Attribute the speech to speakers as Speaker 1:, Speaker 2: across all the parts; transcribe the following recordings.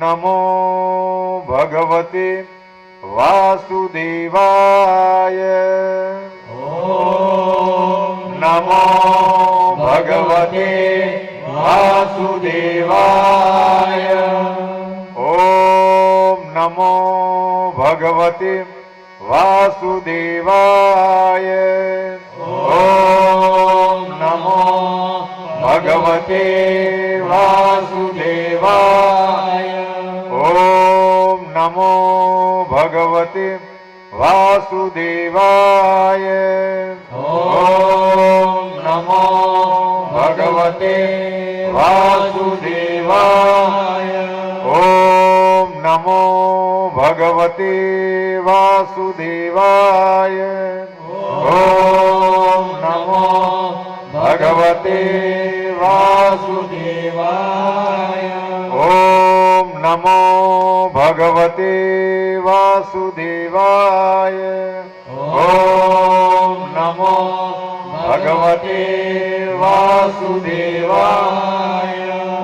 Speaker 1: નમો ભગવતે વાસુદેવાય.
Speaker 2: ઓમ
Speaker 1: નમો ભગવતે વાસુદેવાય. ઓમ નમો ભગવતે વાસુદેવાય. ઓમ નમો ભગવતે વાસુદેવાય. ઓમ નમો ભગવતે વાસુદેવાય. ઓમ નમો ભગવતે વાસુદેવાય. ઓમ નમો ભગવતે વાસુદેવાય. ઓમ નમો ભગવતે વાસુદેવાય. ઓમ નમો ભગવતે વાસુદેવાય. ઓમ નમો ભગવતે વાસુદેવાય.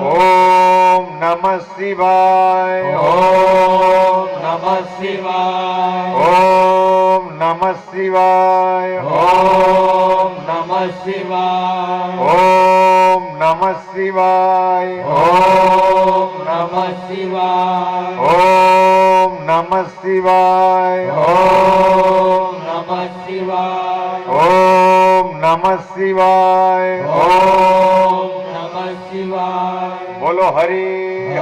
Speaker 1: ઓમ નમઃ શિવાય. ઓમ નમઃ શિવાય. ઓમ નમઃ શિવાય. ઓમ નમઃ શિવાય. ઓમ નમઃ શિવાય. ઓમ નમઃ શિવાય. ઓમ નમઃ શિવાય. ઓમ નમઃ શિવાય. ઓમ નમઃ શિવાય. ઓમ નમઃ શિવાય. બોલો હરિ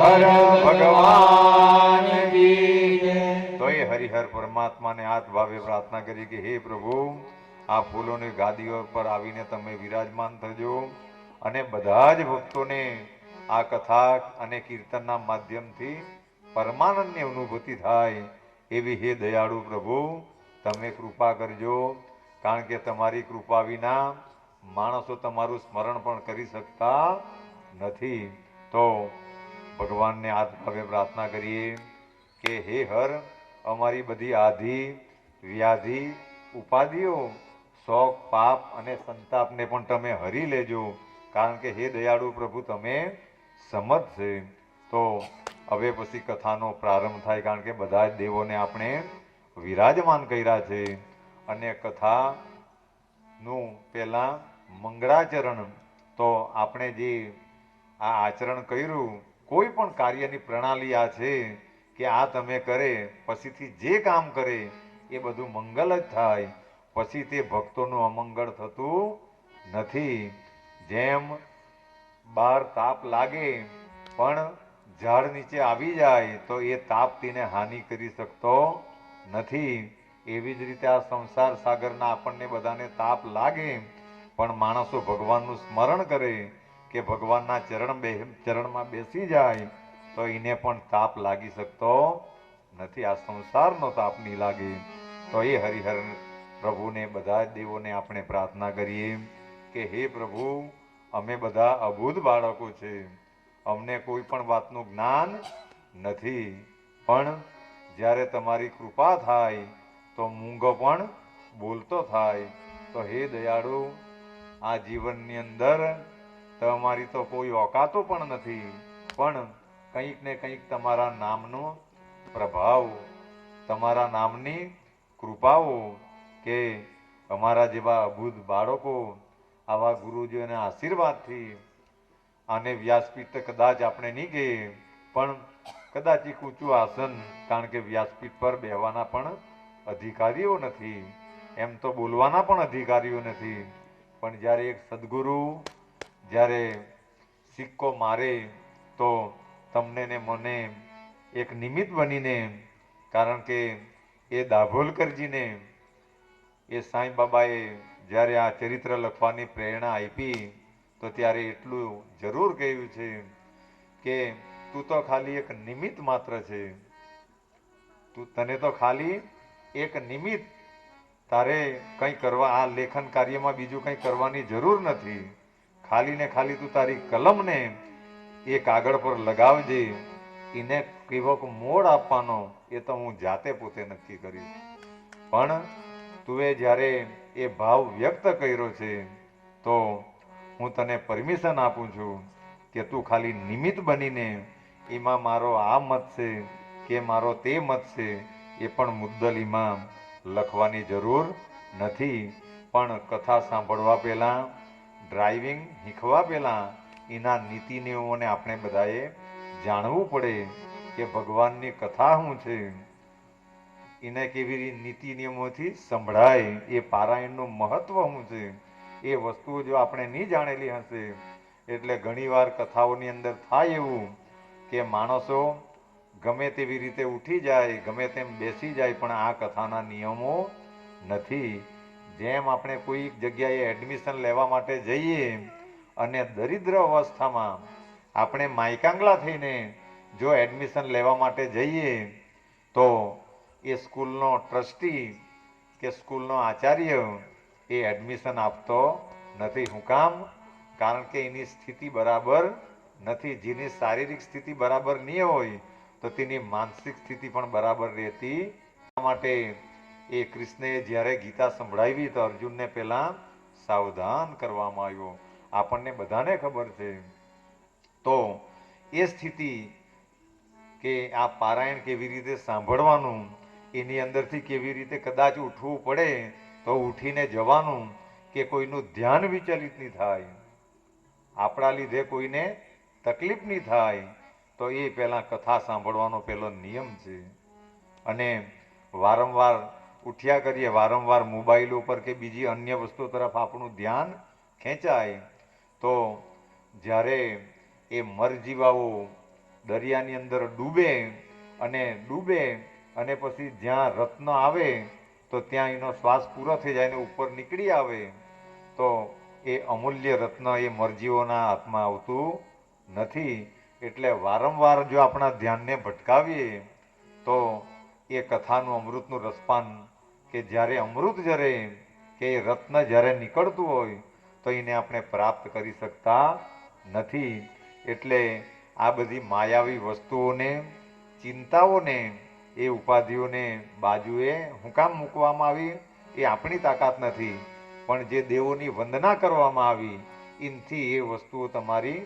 Speaker 1: હર ભગવાન કી જય. તો એ હરિહર પરમાત્માને હાથ ભાવે પ્રાર્થના કરી કે હે પ્રભુ, આ ફૂલોની ગાદીઓ પર આવીને તમે વિરાજમાન થજો અને બધા જ ભક્તોને આ કથા અને કીર્તનના માધ્યમથી પરમાનંદની અનુભૂતિ થાય એવી હે દયાળુ પ્રભુ તમે કૃપા કરજો. કારણ કે તમારી કૃપા વિના માણસો તમારું સ્મરણ પણ કરી શકતા નથી. તો ભગવાનને હાથ ભાવે પ્રાર્થના કરીએ કે હે હર, અમારી બધી આધિ વ્યાધિ ઉપાધિઓ શોક પાપ અને સંતાપને પણ તમે હરી લેજો. કારણ કે હે દયાળુ પ્રભુ તમે સમર્થ છે. તો હવે પછી કથાનો પ્રારંભ થાય. કારણ કે બધા જ દેવોને આપણે વિરાજમાન કર્યા છે અને કથાનું પહેલા મંગળાચરણ. તો આપણે જે આ આચરણ કર્યું, કોઈ પણ કાર્યની પ્રણાલી આ છે કે આ તમે કરે પછીથી જે કામ કરે એ બધું મંગલ જ થાય. પછી તે ભક્તોનું અમંગળ થતું નથી. જેમ બહાર તાપ લાગે પણ ઝાડ નીચે આવી જાય તો એ તાપ તેને હાનિ કરી શકતો નથી. એવી જ રીતે આ સંસાર સાગરના આપણને બધાને તાપ લાગે પણ માણસો ભગવાનનું સ્મરણ કરે કે ભગવાનના ચરણમાં બેસી જાય તો એને પણ તાપ લાગી શકતો નથી. આ સંસારનો તાપ નહીં લાગે. તો એ હરિહર પ્રભુને બધા જ દેવોને આપણે પ્રાર્થના કરીએ કે હે પ્રભુ, અમે બધા અબૂધ બાળકો છે, અમને કોઈ પણ વાતનું જ્ઞાન નથી, પણ જ્યારે તમારી કૃપા થાય તો મૂંગો પણ બોલતો થાય. તો હે દયાળુ, આ જીવનની અંદર તમારી તો કોઈ ઓકાતો પણ નથી, પણ કંઈક ને કંઈક તમારા નામનો પ્રભાવ, તમારા નામની કૃપાઓ કે અમારા જેવા અબૂધ બાળકો આવા ગુરુજીઓના આશીર્વાદથી આને વ્યાસપીઠ કદાચ આપણે નહીં ગઈએ પણ કદાચ એક ઊંચું આસન, કારણ કે વ્યાસપીઠ પર બેહવાના પણ અધિકારીઓ નથી, એમ તો બોલવાના પણ અધિકારીઓ નથી, પણ જ્યારે એક સદગુરુ જ્યારે સિક્કો મારે તો તમને ને મને એક નિમિત્ત બનીને, કારણ કે એ દાભોલકરજીને એ સાંઈ બાબાએ જ્યારે આ ચરિત્ર લખવાની પ્રેરણા આપી તો ત્યારે એટલું જરૂર કહ્યું છે કે તું તો ખાલી એક નિમિત્ત માત્ર છે. તને તો ખાલી એક નિમિત્ત, તારે કંઈ કરવા આ લેખન કાર્યમાં બીજું કંઈ કરવાની જરૂર નથી. ખાલી ને ખાલી તું તારી કલમને એ કાગળ પર લગાવજે. એને કેવો મોડ આપવાનો એ તો હું જાતે પોતે નક્કી કરીશ. પણ તું જ્યારે એ ભાવ વ્યક્ત કર્યો છે તો હું તને પરમિશન આપું છું કે તું ખાલી નિમિત્ત બનીને એમાં મારો આ મત છે કે મારો તે મત છે એ પણ મુદ્દલીમાં લખવાની જરૂર નથી. પણ કથા સાંભળવા પહેલાં, ડ્રાઇવિંગ શીખવા પહેલાં એના નીતિ નિયમોને આપણે બધાએ જાણવું પડે કે ભગવાનની કથા શું છે, એને કેવી નીતિ નિયમોથી સંભળાય, એ પારાયણનું મહત્વ શું છે, એ વસ્તુઓ જો આપણે નહીં જાણેલી હશે એટલે ઘણીવાર કથાઓની અંદર થાય એવું કે માણસો ગમે તેવી રીતે ઉઠી જાય, ગમે તેમ બેસી જાય, પણ આ કથાના નિયમો નથી. જેમ આપણે કોઈ જગ્યાએ એડમિશન લેવા માટે જઈએ અને દરિદ્ર અવસ્થામાં આપણે માયકાંગલા થઈને જો એડમિશન લેવા માટે જઈએ તો એ સ્કૂલનો ટ્રસ્ટી કે સ્કૂલનો આચાર્ય એ એડમિશન આપતો નથી. શું કામ? કારણ કે એની સ્થિતિ બરાબર નથી. જેની શારીરિક સ્થિતિ બરાબર નહીં હોય તો તેની માનસિક સ્થિતિ પણ બરાબર રહેતી માટે એ કૃષ્ણએ જ્યારે ગીતા સંભળાવી તો અર્જુનને પહેલા સાવધાન કરવામાં આવ્યો. આપણને બધાને ખબર છે. તો એ સ્થિતિ કે આ પારાયણ કેવી રીતે સાંભળવાનું, એની અંદરથી કેવી રીતે કદાચ ઉઠવું પડે તો ઉઠીને જવાનું કે કોઈનું ધ્યાન વિચલિત નહીં થાય, આપણા લીધે કોઈને તકલીફ નહીં થાય, તો એ પહેલાં કથા સાંભળવાનો પહેલો નિયમ છે. અને વારંવાર ઉઠ્યા કરીએ, વારંવાર મોબાઈલ ઉપર કે બીજી અન્ય વસ્તુ તરફ આપણું ધ્યાન ખેંચાય તો જ્યારે એ મરજીવાઓ દરિયાની અંદર ડૂબે અને પછી જ્યાં રત્ન આવે તો ત્યાં એનો શ્વાસ પૂરો થઈ જાય અને ઉપર નીકળી આવે તો એ અમૂલ્ય રત્ન એ મરજીઓના હાથમાં આવતું નથી. એટલે વારંવાર જો આપણા ધ્યાનને ભટકાવીએ તો એ કથાનું અમૃતનું રસપાન કે જ્યારે અમૃત જરે કે એ રત્ન જ્યારે નીકળતું હોય તો એને આપણે પ્રાપ્ત કરી શકતા નથી. એટલે આ બધી માયાવી વસ્તુઓને, ચિંતાઓને, એ ઉપાધિઓને બાજુએ હું કામ મૂકવામાં આવી? એ આપણી તાકાત નથી, પણ જે દેવોની વંદના કરવામાં આવી એનથી એ વસ્તુઓ તમારી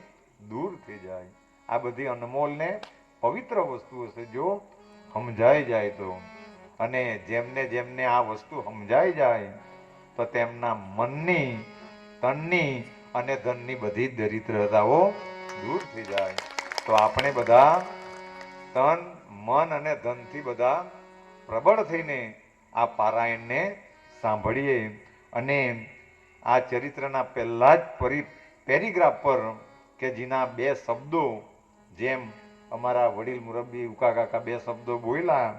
Speaker 1: દૂર થઈ જાય. આ બધી અનમોલ ને પવિત્ર વસ્તુઓ છે જો સમજાઈ જાય તો. અને જેમને જેમને આ વસ્તુ સમજાઈ જાય તો તેમના મનની, તનની અને ધનની બધી દરિદ્રતાઓ દૂર થઈ જાય. તો આપણે બધા તન, મન અને ધનથી બધા પ્રબળ થઈને આ પારાયણને સાંભળીએ. અને આ ચરિત્રના પહેલા જ પેરેગ્રાફ પર કે જેના બે શબ્દો, જેમ અમારા વડીલ મુરબ્બી ઉકા કાકા બે શબ્દો બોલ્યા,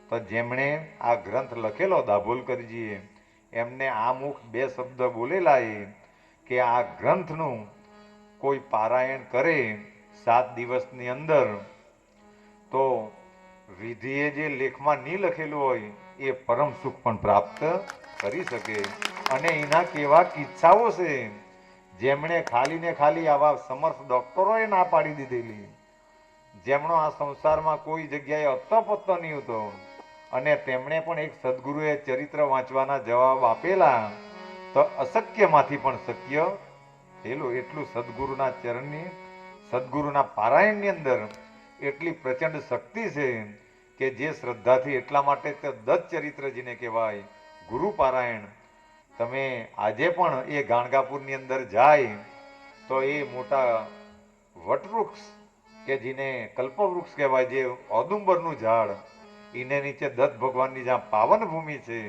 Speaker 1: તો જેમણે આ ગ્રંથ લખેલો દાભોલકરજીએ, એમને આ મુખ બે શબ્દ બોલેલા કે આ ગ્રંથનું કોઈ પારાયણ કરે 7 દિવસની અંદર તો વિધિએ જે લેખમાં નહીં લખેલું હોય એ પરમ સુખ પણ પ્રાપ્ત કરી શકે. અને એના કેવા કિસ્સાઓ છે જેમણે ખાલી ને ખાલી આવા સમર્થ ડોક્ટરોએ ના પાડી દીધેલી, જેમનો આ સંસારમાં કોઈ જગ્યાએ અત્તપત્તો નહીં હતો અને તેમણે પણ એક સદગુરુએ ચરિત્ર વાંચવાના જવાબ આપેલા તો અશક્યમાંથી પણ શક્ય થયેલું. એટલું સદગુરુના ચરણની, સદગુરુના પારાયણની અંદર એટલી પ્રચંડ શક્તિ છે કે જે શ્રદ્ધાથી, એટલા માટે તો દત્ત ચરિત્ર જેને કહેવાય ગુરુ પારાયણ, તમે આજે પણ એ ગાણગાપુરની અંદર જાય તો એ મોટા વટવૃક્ષ કે જેને કલ્પવૃક્ષ કહેવાય, જે ઔદુંબરનું ઝાડ, એને નીચે દત્ત ભગવાનની જ્યાં પાવન ભૂમિ છે,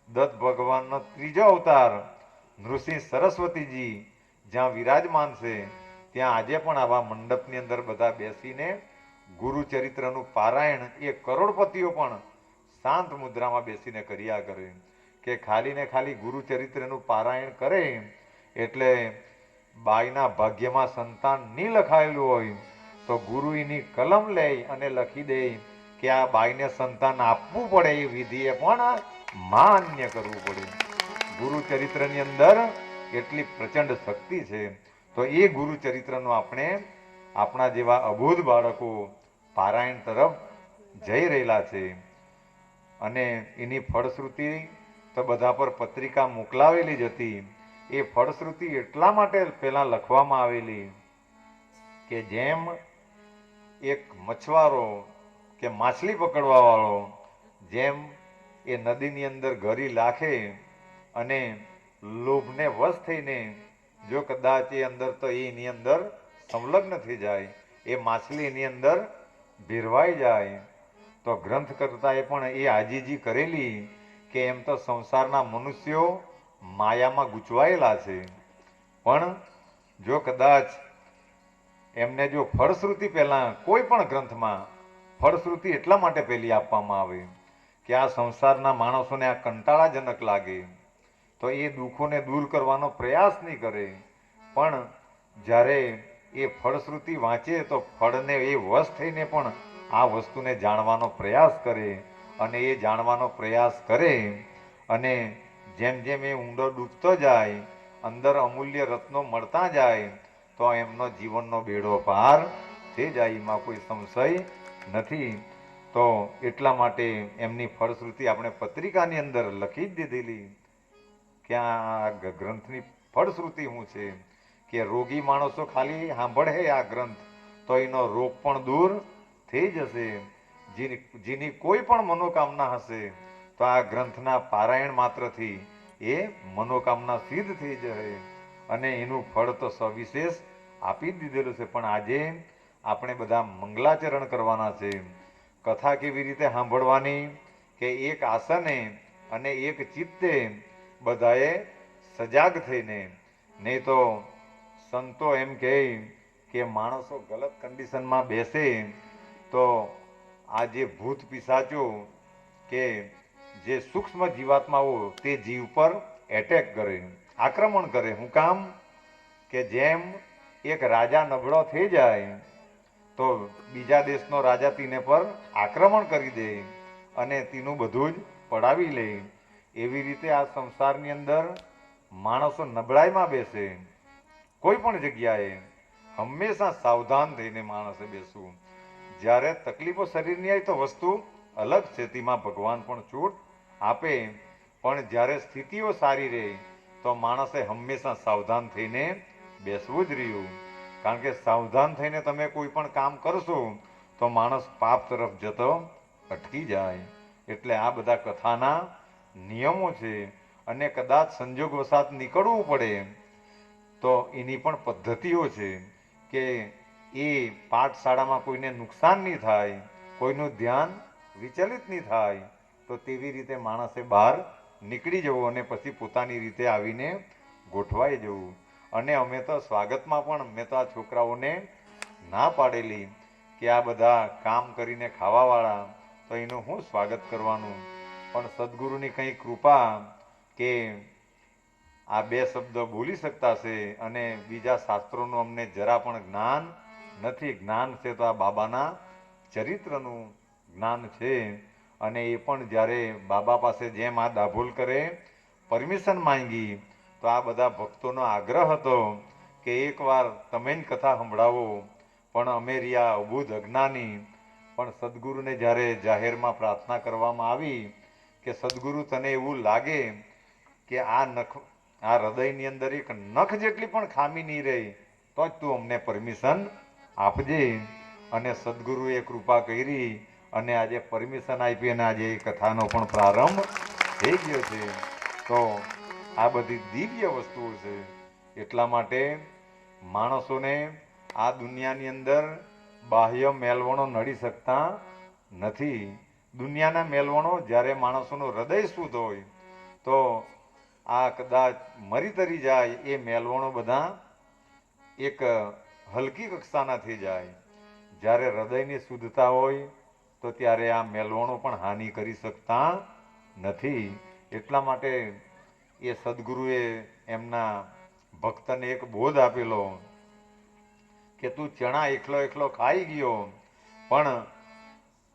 Speaker 1: દત્ત ભગવાનનો ત્રીજો અવતાર નૃસિંહ સરસ્વતીજી જ્યાં વિરાજમાન છે, ત્યાં આજે પણ આવા મંડપની અંદર બધા બેસીને ગુરુચરિત્રનું પારાયણ એ કરોડપતિઓ પણ શાંત મુદ્રામાં બેસીને કર્યા કરે. કે ખાલી ને ખાલી ગુરુચરિત્રનું પારાયણ કરે એટલે બાઈના ભાગ્યમાં સંતાન નહીં લખાયેલું હોય તો ગુરુ એની કલમ લે અને લખી દે કે આ બાઈને સંતાન આપવું પડે, એ વિધિએ પણ માન્ય કરવું પડે. ગુરુચરિત્રની અંદર એટલી પ્રચંડ શક્તિ છે. તો એ ગુરુચરિત્રનો આપણે, આપણા જેવા અબોધ બાળકો પારાયણ તરફ જઈ રહેલા છે. અને એની ફળશ્રુતિ તો બધા પર પત્રિકા મોકલાવેલી જ હતી. એ ફળશ્રુતિ એટલા માટે પહેલા લખવામાં આવેલી કે જેમ એક મછવારો કે માછલી પકડવા વાળો જેમ એ નદીની અંદર ગરી લાખે અને લોભને વશ થઈને જો કદાચ એ અંદર તો એની અંદર સંલગ્ન થઈ જાય, એ માછલી એની અંદર ભેરવાઈ જાય, તો ગ્રંથ કરતાએ પણ એ આજીજી કરેલી કે એમ તો સંસારના મનુષ્યો માયામાં ગૂંચવાયેલા છે, પણ જો કદાચ એમને જો ફળશ્રુતિ પહેલા કોઈ પણ ગ્રંથમાં ફળશ્રુતિ એટલા માટે પહેલી આપવામાં આવે કે આ સંસારના માણસોને આ કંટાળાજનક લાગે તો એ દુઃખોને દૂર કરવાનો પ્રયાસ નહીં કરે, પણ જ્યારે એ ફળશ્રુતિ વાંચે તો ફળને એ વશ થઈને પણ આ વસ્તુને જાણવાનો પ્રયાસ કરે, અને એ જાણવાનો પ્રયાસ કરે અને જેમ જેમ એ ઊંડો ડૂબતો જાય, અંદર અમૂલ્ય રત્નો મળતા જાય, તો એમનો જીવનનો બેડો પાર થઈ જાય, એમાં કોઈ સંશય નથી. તો એટલા માટે એમની ફળશ્રુતિ આપણે પત્રિકાની અંદર લખી જ દીધેલી કે આ ગ્રંથની ફળશ્રુતિ શું છે કે રોગી માણસો ખાલી સાંભળે આ ગ્રંથ તો એનો રોગ પણ દૂર થઈ જશે, જેની કોઈ પણ મનોકામના હશે તો આ ગ્રંથના પારાયણ માત્રથી એ મનોકામના સિદ્ધ થઈ જશે અને એનું ફળ તો સવિશેષ આપી જ દીધેલું છે. પણ આજે આપણે બધા મંગલાચરણ કરવાના છે, કથા કેવી રીતે સાંભળવાની કે એક આસને અને એક ચિત્તે બધાએ સજાગ થઈને, નહીં તો સંતો એમ કહે કે માણસો ગલત કન્ડિશનમાં બેસે તો આ જે ભૂત પિશાચો કે જે સૂક્ષ્મ જીવાત્માઓ તે જીવ પર એટેક કરે, આક્રમણ કરે. હું કામ કે જેમ એક રાજા નબળો થઈ જાય તો બીજા દેશનો રાજા તેને પર આક્રમણ કરી દે અને તેનું બધું જ પડાવી લે, એવી રીતે આ સંસારની અંદર માણસો નબળાઈમાં બેસે. કોઈ પણ જગ્યાએ હંમેશા સાવધાન થઈને માણસે બેસવું. જ્યારે તકલીફો શરીરની આવી તો વસ્તુ અલગ છે, તેમાં ભગવાન પણ છૂટ આપે, પણ જ્યારે સ્થિતિઓ સારી રહે તો માણસે હંમેશા સાવધાન થઈને બેસવું જ રહ્યું. કારણ કે સાવધાન થઈને તમે કોઈ પણ કામ કરશો તો માણસ પાપ તરફ જતો અટકી જાય. એટલે આ બધા કથાના નિયમો છે, અને કદાચ સંજોગ વસાત નીકળવું પડે તો એની પણ પદ્ધતિઓ છે કે એ પાઠશાળામાં કોઈને નુકસાન નહીં થાય, કોઈનું ધ્યાન વિચલિત નહીં થાય, તો તેવી રીતે માણસે બહાર નીકળી જવું અને પછી પોતાની રીતે આવીને ગોઠવાઈ જવું. અને અમે તો સ્વાગતમાં પણ મેં તો આ છોકરાઓને ના પાડેલી કે આ બધા કામ કરીને ખાવાવાળા તો એનું શું સ્વાગત કરવાનું, પણ સદગુરુની કંઈ કૃપા કે આ બે શબ્દ બોલી શકતા છે અને બીજા શાસ્ત્રોનું અમને જરા પણ જ્ઞાન નથી. જ્ઞાન છે તો આ બાબાના ચરિત્રનું જ્ઞાન છે, અને એ પણ જ્યારે બાબા પાસે જેમ આ દાભોલ કરે પરમિશન માંગી તો આ બધા ભક્તોનો આગ્રહ હતો કે એકવાર તમે જ કથા સંભળાવો, પણ અમે રહ્યા અબુધ અજ્ઞાની. પણ સદગુરુને જ્યારે જાહેરમાં પ્રાર્થના કરવામાં આવી કે સદગુરુ તને એવું લાગે કે આ હૃદયની અંદર એક નખ જેટલી પણ ખામી નહીં રહે તો જ તું અમને પરમિશન આપજે. અને સદગુરુએ કૃપા કરી અને આજે પરમિશન આપી અને આજે એ કથાનો પણ પ્રારંભ થઈ ગયો છે. તો આ બધી દિવ્ય વસ્તુઓ છે. એટલા માટે માણસોને આ દુનિયાની અંદર બાહ્ય મેલવણો નડી શકતા નથી. દુનિયાના મેલવણો જ્યારે માણસોનું હૃદય શુદ્ધ હોય તો આ કદાચ મરી તરી જાય એ મેલવણો બધા એક હલકી કક્ષાના થઈ જાય. જ્યારે હૃદયની શુદ્ધતા હોય તો ત્યારે આ મેલવણો પણ હાનિ કરી શકતા નથી. એટલા માટે એ સદગુરુએ એમના ભક્તને એક બોધ આપેલો કે તું ચણા એકલો એકલો ખાઈ ગયો પણ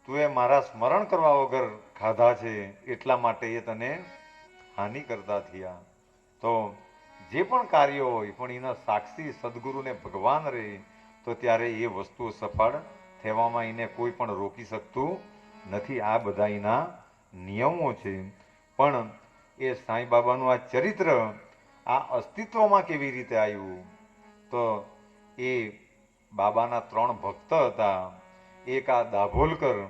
Speaker 1: તું એ મારા સ્મરણ કરવા વગર ખાધા છે, એટલા માટે એ તને હાનિ કરતા થયા. તો જે પણ કાર્ય હોય પણ એના સાક્ષી સદગુરુને ભગવાન રહે તો ત્યારે એ વસ્તુ સફળ થવામાં એને કોઈ પણ રોકી શકતું નથી. આ બધા એના નિયમો છે. પણ એ સાંઈ બાબાનું આ ચરિત્ર આ અસ્તિત્વમાં કેવી રીતે આવ્યું, તો એ બાબાના 3 ભક્ત હતા. એક આ દાભોલકર,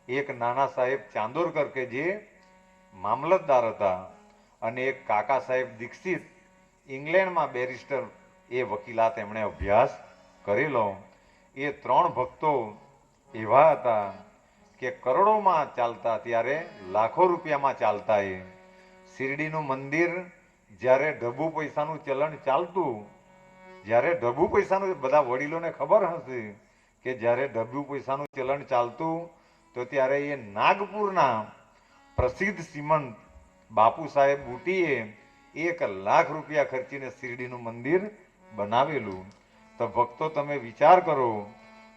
Speaker 1: એક નાના સાહેબ ચાંદોરકર કે જે મામલતદાર હતા, અને એક કાકા સાહેબ દીક્ષિત ઇંગ્લેન્ડમાં બેરિસ્ટર એ વકીલાત એમણે અભ્યાસ કરેલો. એ 3 ભક્તો એવા હતા કે કરોડોમાં ચાલતા ત્યારે લાખો રૂપિયામાં ચાલતા. એ શિરડીનું મંદિર જ્યારે ઢબુ પૈસાનું ચલણ ચાલતું, જ્યારે ઢબુ પૈસાનું, બધા વડીલોને ખબર હશે કે જ્યારે ઢબુ પૈસાનું ચલણ ચાલતું તો ત્યારે એ નાગપુરના પ્રસિદ્ધ શ્રીમંત બાપુ સાહેબ બુટીએ 1 લાખ રૂપિયા ખર્ચીને શિરડીનું મંદિર બનાવેલું. તો ભક્તો તમે વિચાર કરો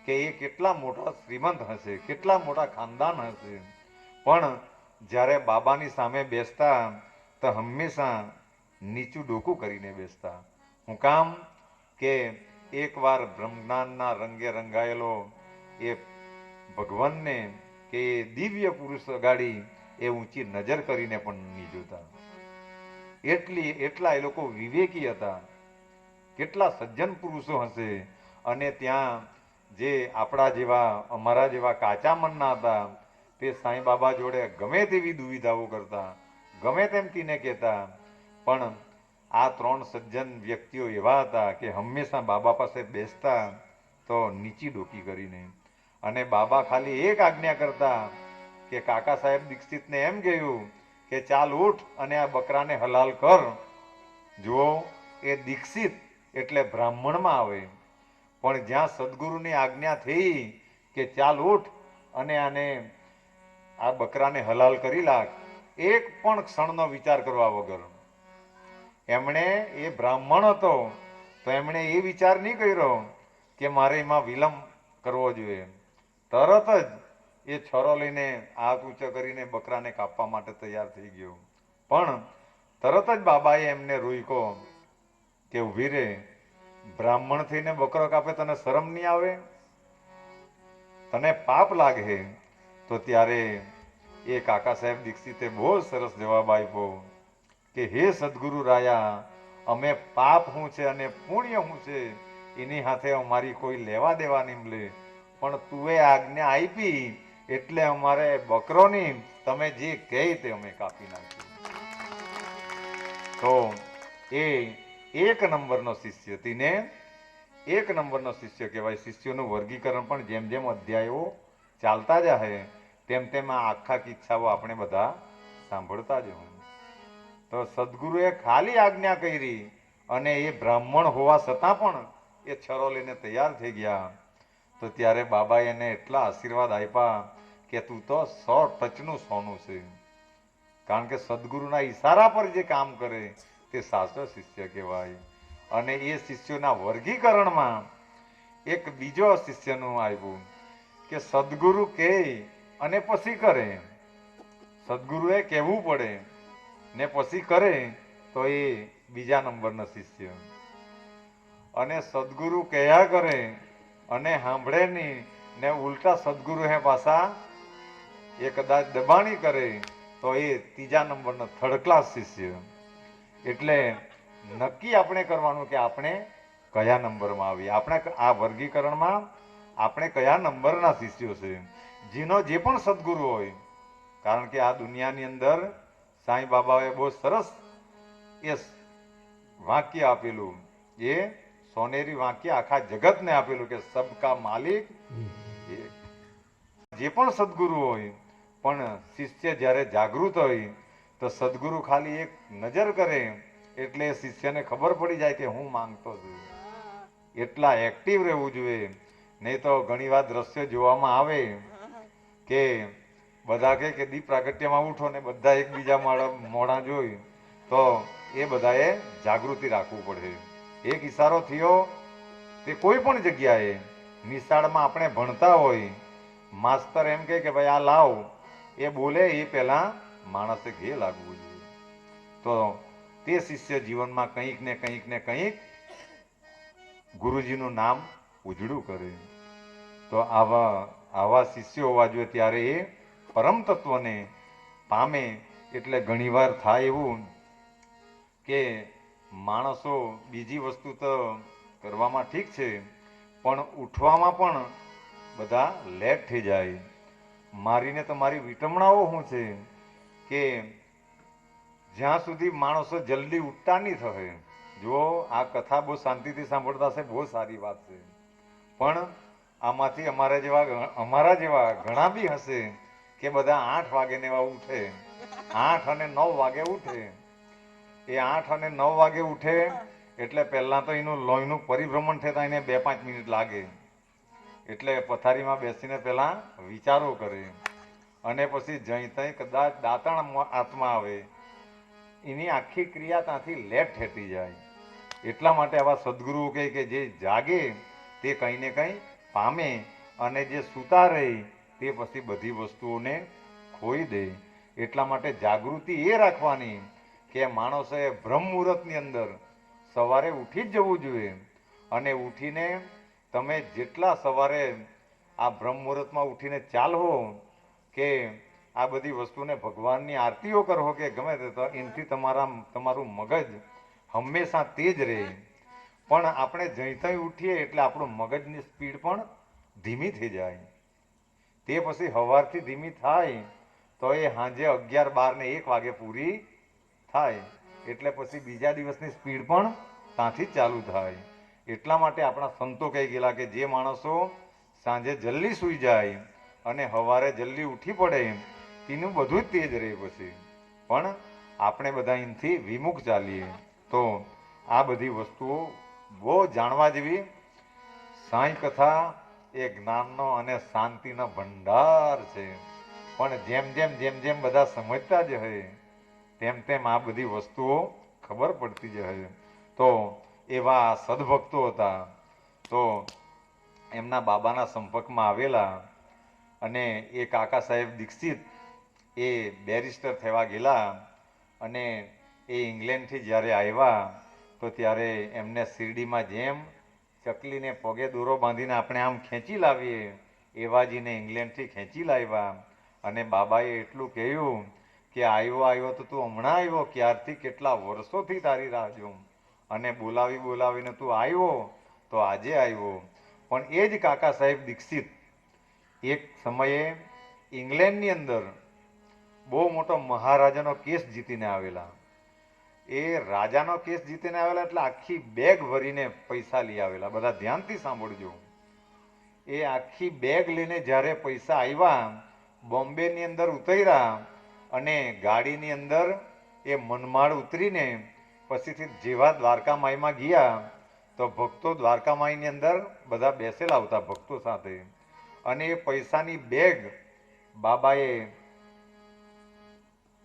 Speaker 1: કે એ કેટલા મોટા શ્રીમંત હશે, કેટલા મોટા ખાનદાન હશે. પણ જ્યારે બાબાની સામે બેસતા તો હંમેશા નીચું ડોકું કરીને બેસતા. હું કામ કે એકવાર બ્રહ્મજ્ઞાનના રંગે રંગાયેલો એ ભગવાનને કે એ દિવ્ય પુરુષ અગાડી એ ઊંચી નજર કરીને પણ નહીં જોતા. એટલા એ લોકો વિવેકી હતા. કેટલા સજ્જન પુરુષો હશે. અને ત્યાં જે આપણા જેવા, અમારા જેવા કાચા મનના હતા, તે સાંઈ બાબા જોડે ગમે તેવી દુવિધાઓ કરતા, ગમે તેમ તીને કહેતા. પણ આ 3 સજ્જન વ્યક્તિઓ એવા હતા કે હંમેશા બાબા પાસે બેસતા તો નીચી ડોકી કરીને. અને બાબા ખાલી એક આજ્ઞા કરતા કે કાકા સાહેબ દીક્ષિતને એમ કહ્યું કે ચાલ ઉઠ અને આ બકરાને હલાલ કર. જુઓ, એ દીક્ષિત એટલે બ્રાહ્મણમાં આવે, પણ જ્યાં સદગુરુની આજ્ઞા થઈ કે ચાલ ઉઠ અને આને આ બકરાને હલાલ કરી લાખ, એક પણ ક્ષણનો વિચાર કરવા વગર એમણે, એ બ્રાહ્મણ હતો તો એમણે એ વિચાર નહીં કર્યો કે મારે એમાં વિલંબ કરવો જોઈએ. તરત જ એ છોરો લઈને હાથ ઊંચો કરીને બકરાને કાપવા માટે તૈયાર થઈ ગયો. પણ તરત જ બાબાએ એમને રોક્યો કે ઊભી રે, બ્રાહ્મણ થઈને બકરો કાપે તને શરમ નહીં આવે? તને પાપ લાગે? તો ત્યારે એ કાકા સાહેબ દીક્ષિતે બહુ સરસ જવાબ આપ્યો કે હે સદગુરુ રાયા, અમે પાપ શું છે અને પુણ્ય શું છે એની સાથે અમારી કોઈ લેવા દેવા નહીં મળે, પણ તું એ આજ્ઞા આપી એટલે અમારે બકરોની તમે જે કહે તે અમે કાપી નાખ્યું. તો એ 1 નંબરનો શિષ્ય તીને 1 નંબરનો શિષ્ય કહેવાય. શિષ્યોનું વર્ગીકરણ પણ જેમ જેમ અધ્યાયો ચાલતા જાય તેમ તેમ આ આખા કિસ્સાઓ આપણે બધા સાંભળતા જ હોય. તો સદગુરુએ ખાલી આજ્ઞા કરી અને એ બ્રાહ્મણ હોવા છતાં પણ એ છરો લઈને તૈયાર થઈ ગયા. તો ત્યારે બાબાએ એને એટલા આશીર્વાદ આપ્યા કે તું તો 100% સોનું છે. કારણ કે સદગુરુના ઈશારા પર જે કામ કરે તે સાચો શિષ્ય કહેવાય. અને એ શિષ્યોના વર્ગીકરણમાં એક બીજો શિષ્યનું આવ્યું કે સદગુરુ કહે અને પછી કરે. સદગુરુએ કહેવું પડે ને પછી કરે તો એ બીજા નંબરનો શિષ્ય. અને સદગુરુ કહ્યા કરે અને સાંભળે નહીં ને ઉલટા સદગુરુ હે પાછા એ કદાચ દબાણી કરે તો એ 3જા નંબરનો 3rd ક્લાસ શિષ્ય. એટલે નક્કી આપણે કરવાનું કે આપણે કયા નંબરમાં આવીએ, આપણે આ વર્ગીકરણમાં આપણે કયા નંબરના શિષ્યો છે. જેનો જે પણ સદગુરુ હોય, કારણ કે આ દુનિયાની અંદર સાંઈ બાબાએ બહુ સરસ એ વાક્ય આપેલું, એ સોનેરી વાક્ય આખા જગતને આપેલું કે સબકા માલિક એક. જે પણ સદગુરુ હોય, પણ શિષ્ય જ્યારે જાગૃત હોય તો સદગુરુ ખાલી એક નજર કરે એટલે શિષ્યને ખબર પડી જાય કે હું માંગતો છું. એટલા એક્ટિવ રહેવું જોઈએ. નહીં તો ઘણી વાર દ્રશ્ય જોવામાં આવે કે બધા કે દીપ પ્રાગટ્યમાં ઉઠો ને બધા એકબીજા મોડા જોઈ, તો એ બધાએ જાગૃતિ રાખવું પડે. એક ઈશારો થયો તે કોઈ પણ જગ્યાએ, નિશાળમાં આપણે ભણતા હોય, માસ્તર એમ કે ભાઈ આ લાવ, એ બોલે એ પહેલા માણસે ઘે લાગવું જોઈએ. તો તે શિષ્ય જીવનમાં કંઈક ને કંઈક ગુરુજીનું નામ ઉજળું કરે. તો આવા શિષ્યો હોવા જોઈએ ત્યારે એ પરમ તત્વને પામે. એટલે ઘણીવાર થાય એવું કે માણસો બીજી વસ્તુ તો કરવામાં ઠીક છે, પણ ઉઠવામાં પણ બધા લેટ થઈ જાય. મારીને તમારી વિટમણાઓ શું છે કે જ્યાં સુધી માણસો જલ્દી ઉઠતા નહીં થશે. જો આ કથા બહુ શાંતિથી સાંભળતા હશે, બહુ સારી વાત છે, પણ આમાંથી અમારા જેવા ઘણા બી હશે કે બધા 8 વાગે ને એવા ઉઠે, 8 અને 9 વાગે ઉઠે. એ 8 અને 9 વાગે ઉઠે એટલે પહેલા તો એનું લોહીનું પરિભ્રમણ થતા એને 2-5 મિનિટ લાગે. એટલે પથારીમાં બેસીને પહેલા વિચારો કરે અને પછી જઈ તઈ કદાચ દાંતણ હાથમાં આવે, એની આખી ક્રિયા ત્યાંથી લેટ થતી જાય. એટલા માટે આવા સદગુરુઓ કહે કે જે જાગે તે કંઈ ને કંઈ પામે અને જે સૂતા રહે તે પછી બધી વસ્તુઓને ખોઈ દે. એટલા માટે જાગૃતિ એ રાખવાની કે માણસે બ્રહ્મ મુહૂર્તની અંદર સવારે ઉઠી જ જવું જોઈએ. અને ઉઠીને તમે જેટલા સવારે આ બ્રહ્મ મુહૂર્તમાં ઉઠીને ચાલવો કે આ બધી વસ્તુને ભગવાનની આરતીઓ કરો કે ગમે તે, તો એનાથી તમારું મગજ હંમેશા તેજ રહે. પણ આપણે જઈથી ઉઠીએ એટલે આપણું મગજની સ્પીડ પણ ધીમી થઈ જાય. તે પછી સવારથી ધીમી થાય તો એ સાંજે 11, 12 ને 1 વાગે પૂરી થાય. એટલે પછી બીજા દિવસની સ્પીડ પણ ત્યાંથી ચાલુ થાય. એટલા માટે આપણા સંતો કહી ગયેલા કે જે માણસો સાંજે જલ્દી સૂઈ જાય અને સવારે જલ્દી ઉઠી પડે તેનું બધું જ તેજ રહે પછી. પણ આપણે બધા એનાથી વિમુખ ચાલીએ. તો આ બધી વસ્તુઓ બહુ જાણવા જેવી. સાંઈ કથા એ જ્ઞાનનો અને શાંતિનો ભંડાર છે. પણ જેમ જેમ બધા સમજતા જ હોય તેમ તેમ આ બધી વસ્તુઓ ખબર પડતી જ હોય. તો એવા સદભક્તો હતા, તો એમના બાબાના સંપર્કમાં આવેલા અને એ કાકા સાહેબ દીક્ષિત એ બેરિસ્ટર થવા ગયેલા અને એ ઇંગ્લેન્ડથી જ્યારે આવ્યા તો ત્યારે એમને શિરડીમાં જેમ ચકલીને પગે દોરો બાંધીને આપણે આમ ખેંચી લાવીએ એવા જ એને ઇંગ્લેન્ડથી ખેંચી લાવ્યા. અને બાબાએ એટલું કહ્યું કે આવ્યો તો તું હમણાં આવ્યો, ક્યારથી કેટલા વર્ષોથી તારી રાહ જોઉં અને બોલાવીને તું આવ્યો તો આજે આવ્યો. પણ એ જ કાકા સાહેબ દીક્ષિત એક સમયે ઇંગ્લેન્ડની અંદર બહુ મોટો મહારાજાનો કેસ જીતીને આવેલા. એ રાજાનો કેસ જીતીને આવેલા એટલે આખી બેગ ભરીને પૈસા લઈ આવેલા. બધા ધ્યાનથી સાંભળજો. એ આખી બેગ લઈને જ્યારે પૈસા આવ્યા, બોમ્બેની અંદર ઉતર્યા અને ગાડીની અંદર એ મનમાળ ઉતરીને પછીથી જેવા દ્વારકા માઈમાં ગયા તો ભક્તો દ્વારકા માઈની અંદર બધા બેસેલા આવતા ભક્તો સાથે. અને એ પૈસાની બેગ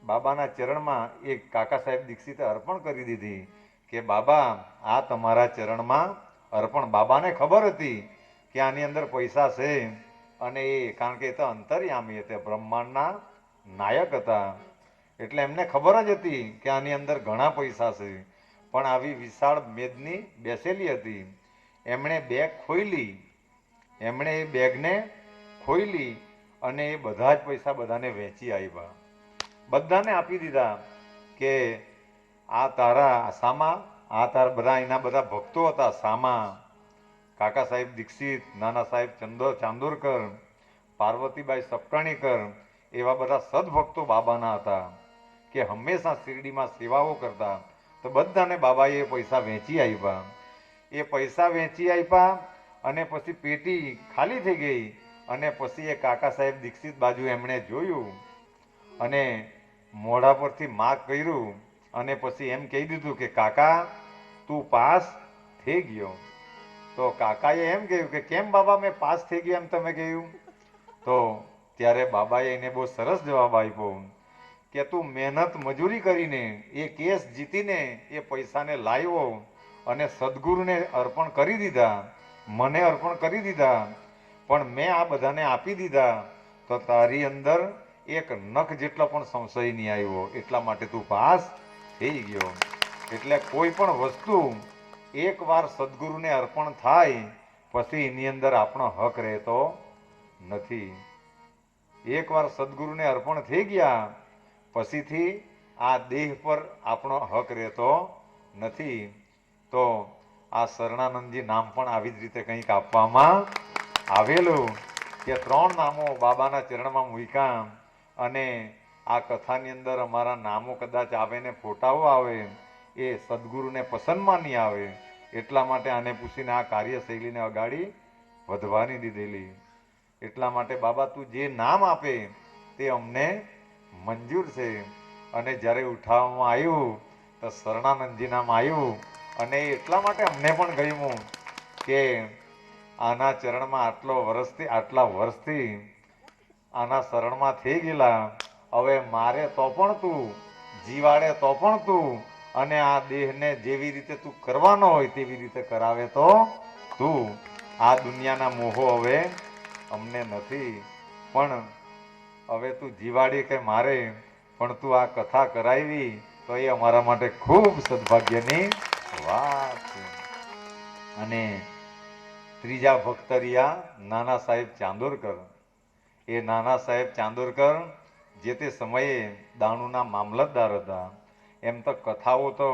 Speaker 1: બાબાના ચરણમાં એ કાકા સાહેબ દીક્ષિતે અર્પણ કરી દીધી કે બાબા આ તમારા ચરણમાં અર્પણ. બાબાને ખબર હતી કે આની અંદર પૈસા છે અને એ કારણ કે એ તો અંતર્યામી હતા, બ્રહ્માંડના નાયક હતા. એટલે એમને ખબર જ હતી કે આની અંદર ઘણા પૈસા છે. પણ આવી વિશાળ મેદની બેસેલી હતી. એમણે બેગ ખોઈલી, એમણે એ બેગને ખોઈલી અને એ બધા જ પૈસા બધાને વેચી આવ્યા, બધાને આપી દીધા કે આ તારા સામા, આ તારા બધા એના બધા ભક્તો હતા. સામા, કાકા સાહેબ દીક્ષિત, નાના સાહેબ ચાંદોરકર, પાર્વતીબાઈ સપકાણીકર, એવા બધા સદભક્તો બાબાના હતા કે હંમેશા શિરડીમાં સેવાઓ કરતા. તો બધાને બાબાએ પૈસા વેચી આપ્યા. એ પૈસા વેચી આપ્યા અને પછી પેટી ખાલી થઈ ગઈ. અને પછી એ કાકા સાહેબ દીક્ષિત બાજુ એમણે જોયું અને મોઢા પરથી માર્ક કર્યું અને પછી એમ કહી દીધું કે કાકા તું પાસ થઈ ગયો. તો કાકાએ એમ કહ્યું કે કેમ બાબા મેં પાસ થઈ ગયો એમ તમે કહ્યું? તો ત્યારે બાબાએ એને બહુ સરસ જવાબ આપ્યો કે તું મહેનત મજૂરી કરીને એ કેસ જીતીને એ પૈસાને લાવ્યો અને સદગુરુને અર્પણ કરી દીધા, મને અર્પણ કરી દીધા, પણ મેં આ બધાને આપી દીધા તો તારી અંદર એક નખ જેટલો પણ સંશય નહીં આવ્યો. એટલા માટે તું પાસ થઈ ગયો. એટલે કોઈ પણ વસ્તુ એકવાર સદગુરુને અર્પણ થાય પછી એની અંદર આપણો હક રહેતો નથી. એકવાર સદગુરુને અર્પણ થઈ ગયા પછીથી આ દેહ પર આપણો હક રહેતો નથી. તો આ શરણાનંદજી નામ પણ આવી જ રીતે કંઈક આપવામાં આવેલું કે 3 નામો બાબાના ચરણમાં મૂક્યા અને આ કથાની અંદર અમારા નામો કદાચ આવે ને ફોટાઓ આવે એ સદગુરુને પસંદમાં નહીં આવે, એટલા માટે આને પૂછીને આ કાર્યશૈલીને અગાડી વધવાની દીધેલી. એટલા માટે બાબા તું જે નામ આપે તે અમને મંજૂર છે. અને જ્યારે ઉઠાવવામાં આવ્યું તો શરણાનંદજી નામ આવ્યું અને એટલા માટે અમને પણ ગમ્યું કે આના ચરણમાં આટલા વર્ષથી આના શરણમાં થઈ ગયેલા. હવે મારે તો પણ તું, જીવાડે તો પણ તું, અને આ દેહને જેવી રીતે તું કરવાનો હોય તેવી રીતે કરાવે તો તું. આ દુનિયાના મોહો હવે અમને નથી, પણ હવે તું જીવાડી કે મારે, પણ તું આ કથા કરાવી તો એ અમારા માટે ખૂબ સદભાગ્યની વાત છે. અને ત્રીજા ભક્ત રહ્યા નાના સાહેબ ચાંદોરકર. એ નાના સાહેબ ચાંદોરકર જે તે સમયે દાણુના મામલતદાર હતા. એમ તો કથાઓ તો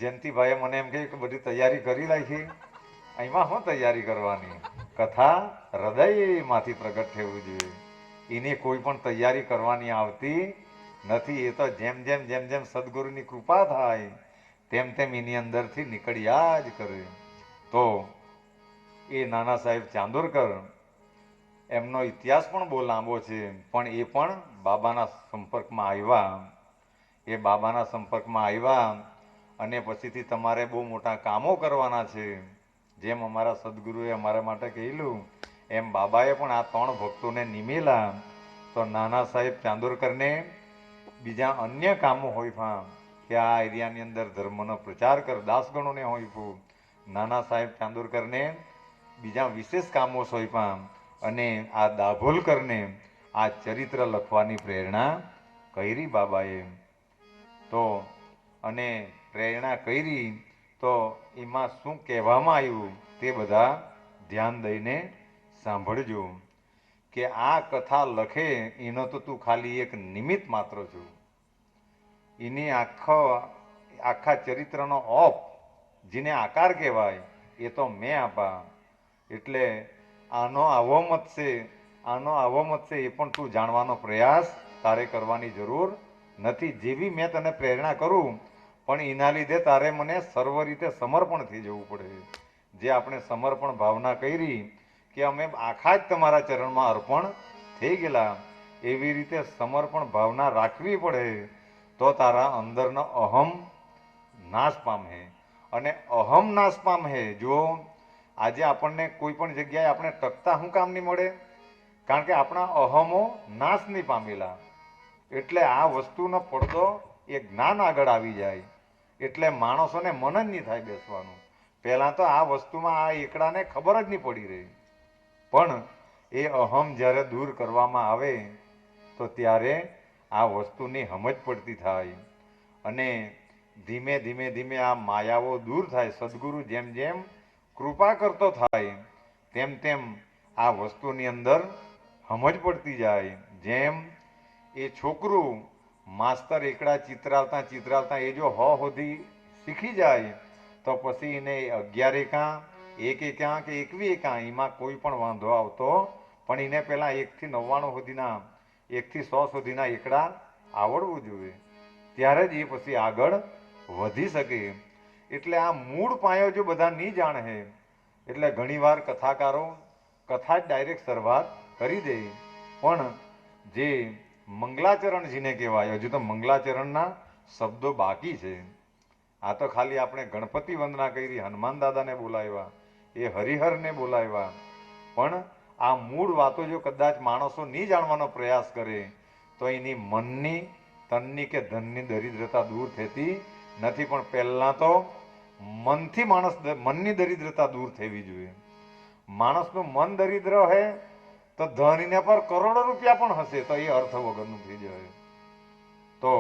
Speaker 1: જયંતિભાઈએ મને એમ કહ્યું કે બધી તૈયારી કરી રાખી. એમાં શું તૈયારી કરવાની, કથા હૃદયમાંથી પ્રગટ થવું જોઈએ. એની કોઈ પણ તૈયારી કરવાની આવતી નથી. એ તો જેમ જેમ સદગુરુની કૃપા થાય તેમ તેમ એની અંદરથી નીકળ્યા જ કરે. તો એ નાના સાહેબ ચાંદોરકર, એમનો ઇતિહાસ પણ બહુ લાંબો છે, પણ એ પણ બાબાના સંપર્કમાં આવ્યા. એ બાબાના સંપર્કમાં આવ્યા અને પછીથી તમારે બહુ મોટા કામો કરવાના છે. જેમ અમારા સદગુરુએ અમારા માટે કહેલું એમ બાબાએ પણ આ 3 ભક્તોને નિમેલા. તો નાના સાહેબ ચાંદોરકરને બીજા અન્ય કામો હોય કે આ એરિયાની અંદર ધર્મનો પ્રચાર કર, દાસગણોને હોય. નાના સાહેબ ચાંદોરકરને બીજા વિશેષ કામો સોંપ્યા અને આ દાભોલકરને આ ચરિત્ર લખવાની પ્રેરણા કરી બાબાએ. તો અને પ્રેરણા કરી તો એમાં શું કહેવામાં આવ્યું તે બધા ધ્યાન દઈને સાંભળજો. કે આ કથા લખે એનો તો તું ખાલી એક નિમિત્ત માત્ર છું. એની આખા ચરિત્રનો ઓપ જેને આકાર કહેવાય એ તો મેં આપા. એટલે આનો આવો મત છે, આનો આવો મત છે, એ પણ તું જાણવાનો પ્રયાસ તારે કરવાની જરૂર નથી. જેવી મેં તને પ્રેરણા કરું પણ એના લીધે તારે મને સર્વ રીતે સમર્પણ થઈ જવું પડે. જે આપણે સમર્પણ ભાવના કરી કે અમે આખા જ તમારા ચરણમાં અર્પણ થઈ ગયેલા, એવી રીતે સમર્પણ ભાવના રાખવી પડે. તો તારા અંદરનો અહમ નાશ પામે. અને અહમ નાશ પામે. જો આજે આપણને કોઈ પણ જગ્યાએ આપણે ટકતા શું કામ નહીં મળે? કારણ કે આપણા અહમો નાશ નહીં પામેલા. એટલે આ વસ્તુનો પડદો એ જ્ઞાન આગળ આવી જાય એટલે માણસોને મન જ નહીં થાય બેસવાનું. પહેલાં તો આ વસ્તુમાં આ એકડાને ખબર જ નહીં પડી રહી. પણ એ અહમ જ્યારે દૂર કરવામાં આવે તો ત્યારે આ વસ્તુની સમજ પડતી થાય અને ધીમે ધીમે આ માયાઓ દૂર થાય. સદગુરુ જેમ જેમ કૃપા કરતો થાય તેમ તેમ આ વસ્તુની અંદર સમજ પડતી જાય. જેમ એ છોકરું માસ્તર એકડા ચિતરાવતા એ જો સુધી શીખી જાય તો પછી એને 11 એકા 1 એકા કે 21 એકા એમાં કોઈ પણ વાંધો આવતો પણ એને પહેલાં 1 થી 99 સુધીના 1 થી 100 સુધીના એકડા આવડવું જોઈએ. ત્યારે જ એ પછી આગળ વધી શકે. એટલે આ મૂળ પાયો જો બધા નહીં જાણે એટલે ઘણીવાર કથાકારો કથા જ ડાયરેક્ટ શરૂઆત કરી દે. પણ જે મંગલાચરણ જેને કહેવાય, હજુ તો મંગલાચરણના શબ્દો બાકી છે. આ તો ખાલી આપણે ગણપતિ વંદના કરી, હનુમાન દાદાને બોલાવ્યા, એ હરિહરને બોલાવ્યા. પણ આ મૂળ વાતો જો કદાચ માણસો નહીં જાણવાનો પ્રયાસ કરે તો એની મનની તનની કે ધનની દરિદ્રતા દૂર થતી નથી. પણ પહેલાં તો મનની દરિદ્રતા દૂર થવી જોઈએ. માણસનું મન દરિદ્ર હે તો ધન એના પર કરોડો રૂપિયા પણ હશે તો એ અર્થ વગરનું થઈ જાય. તો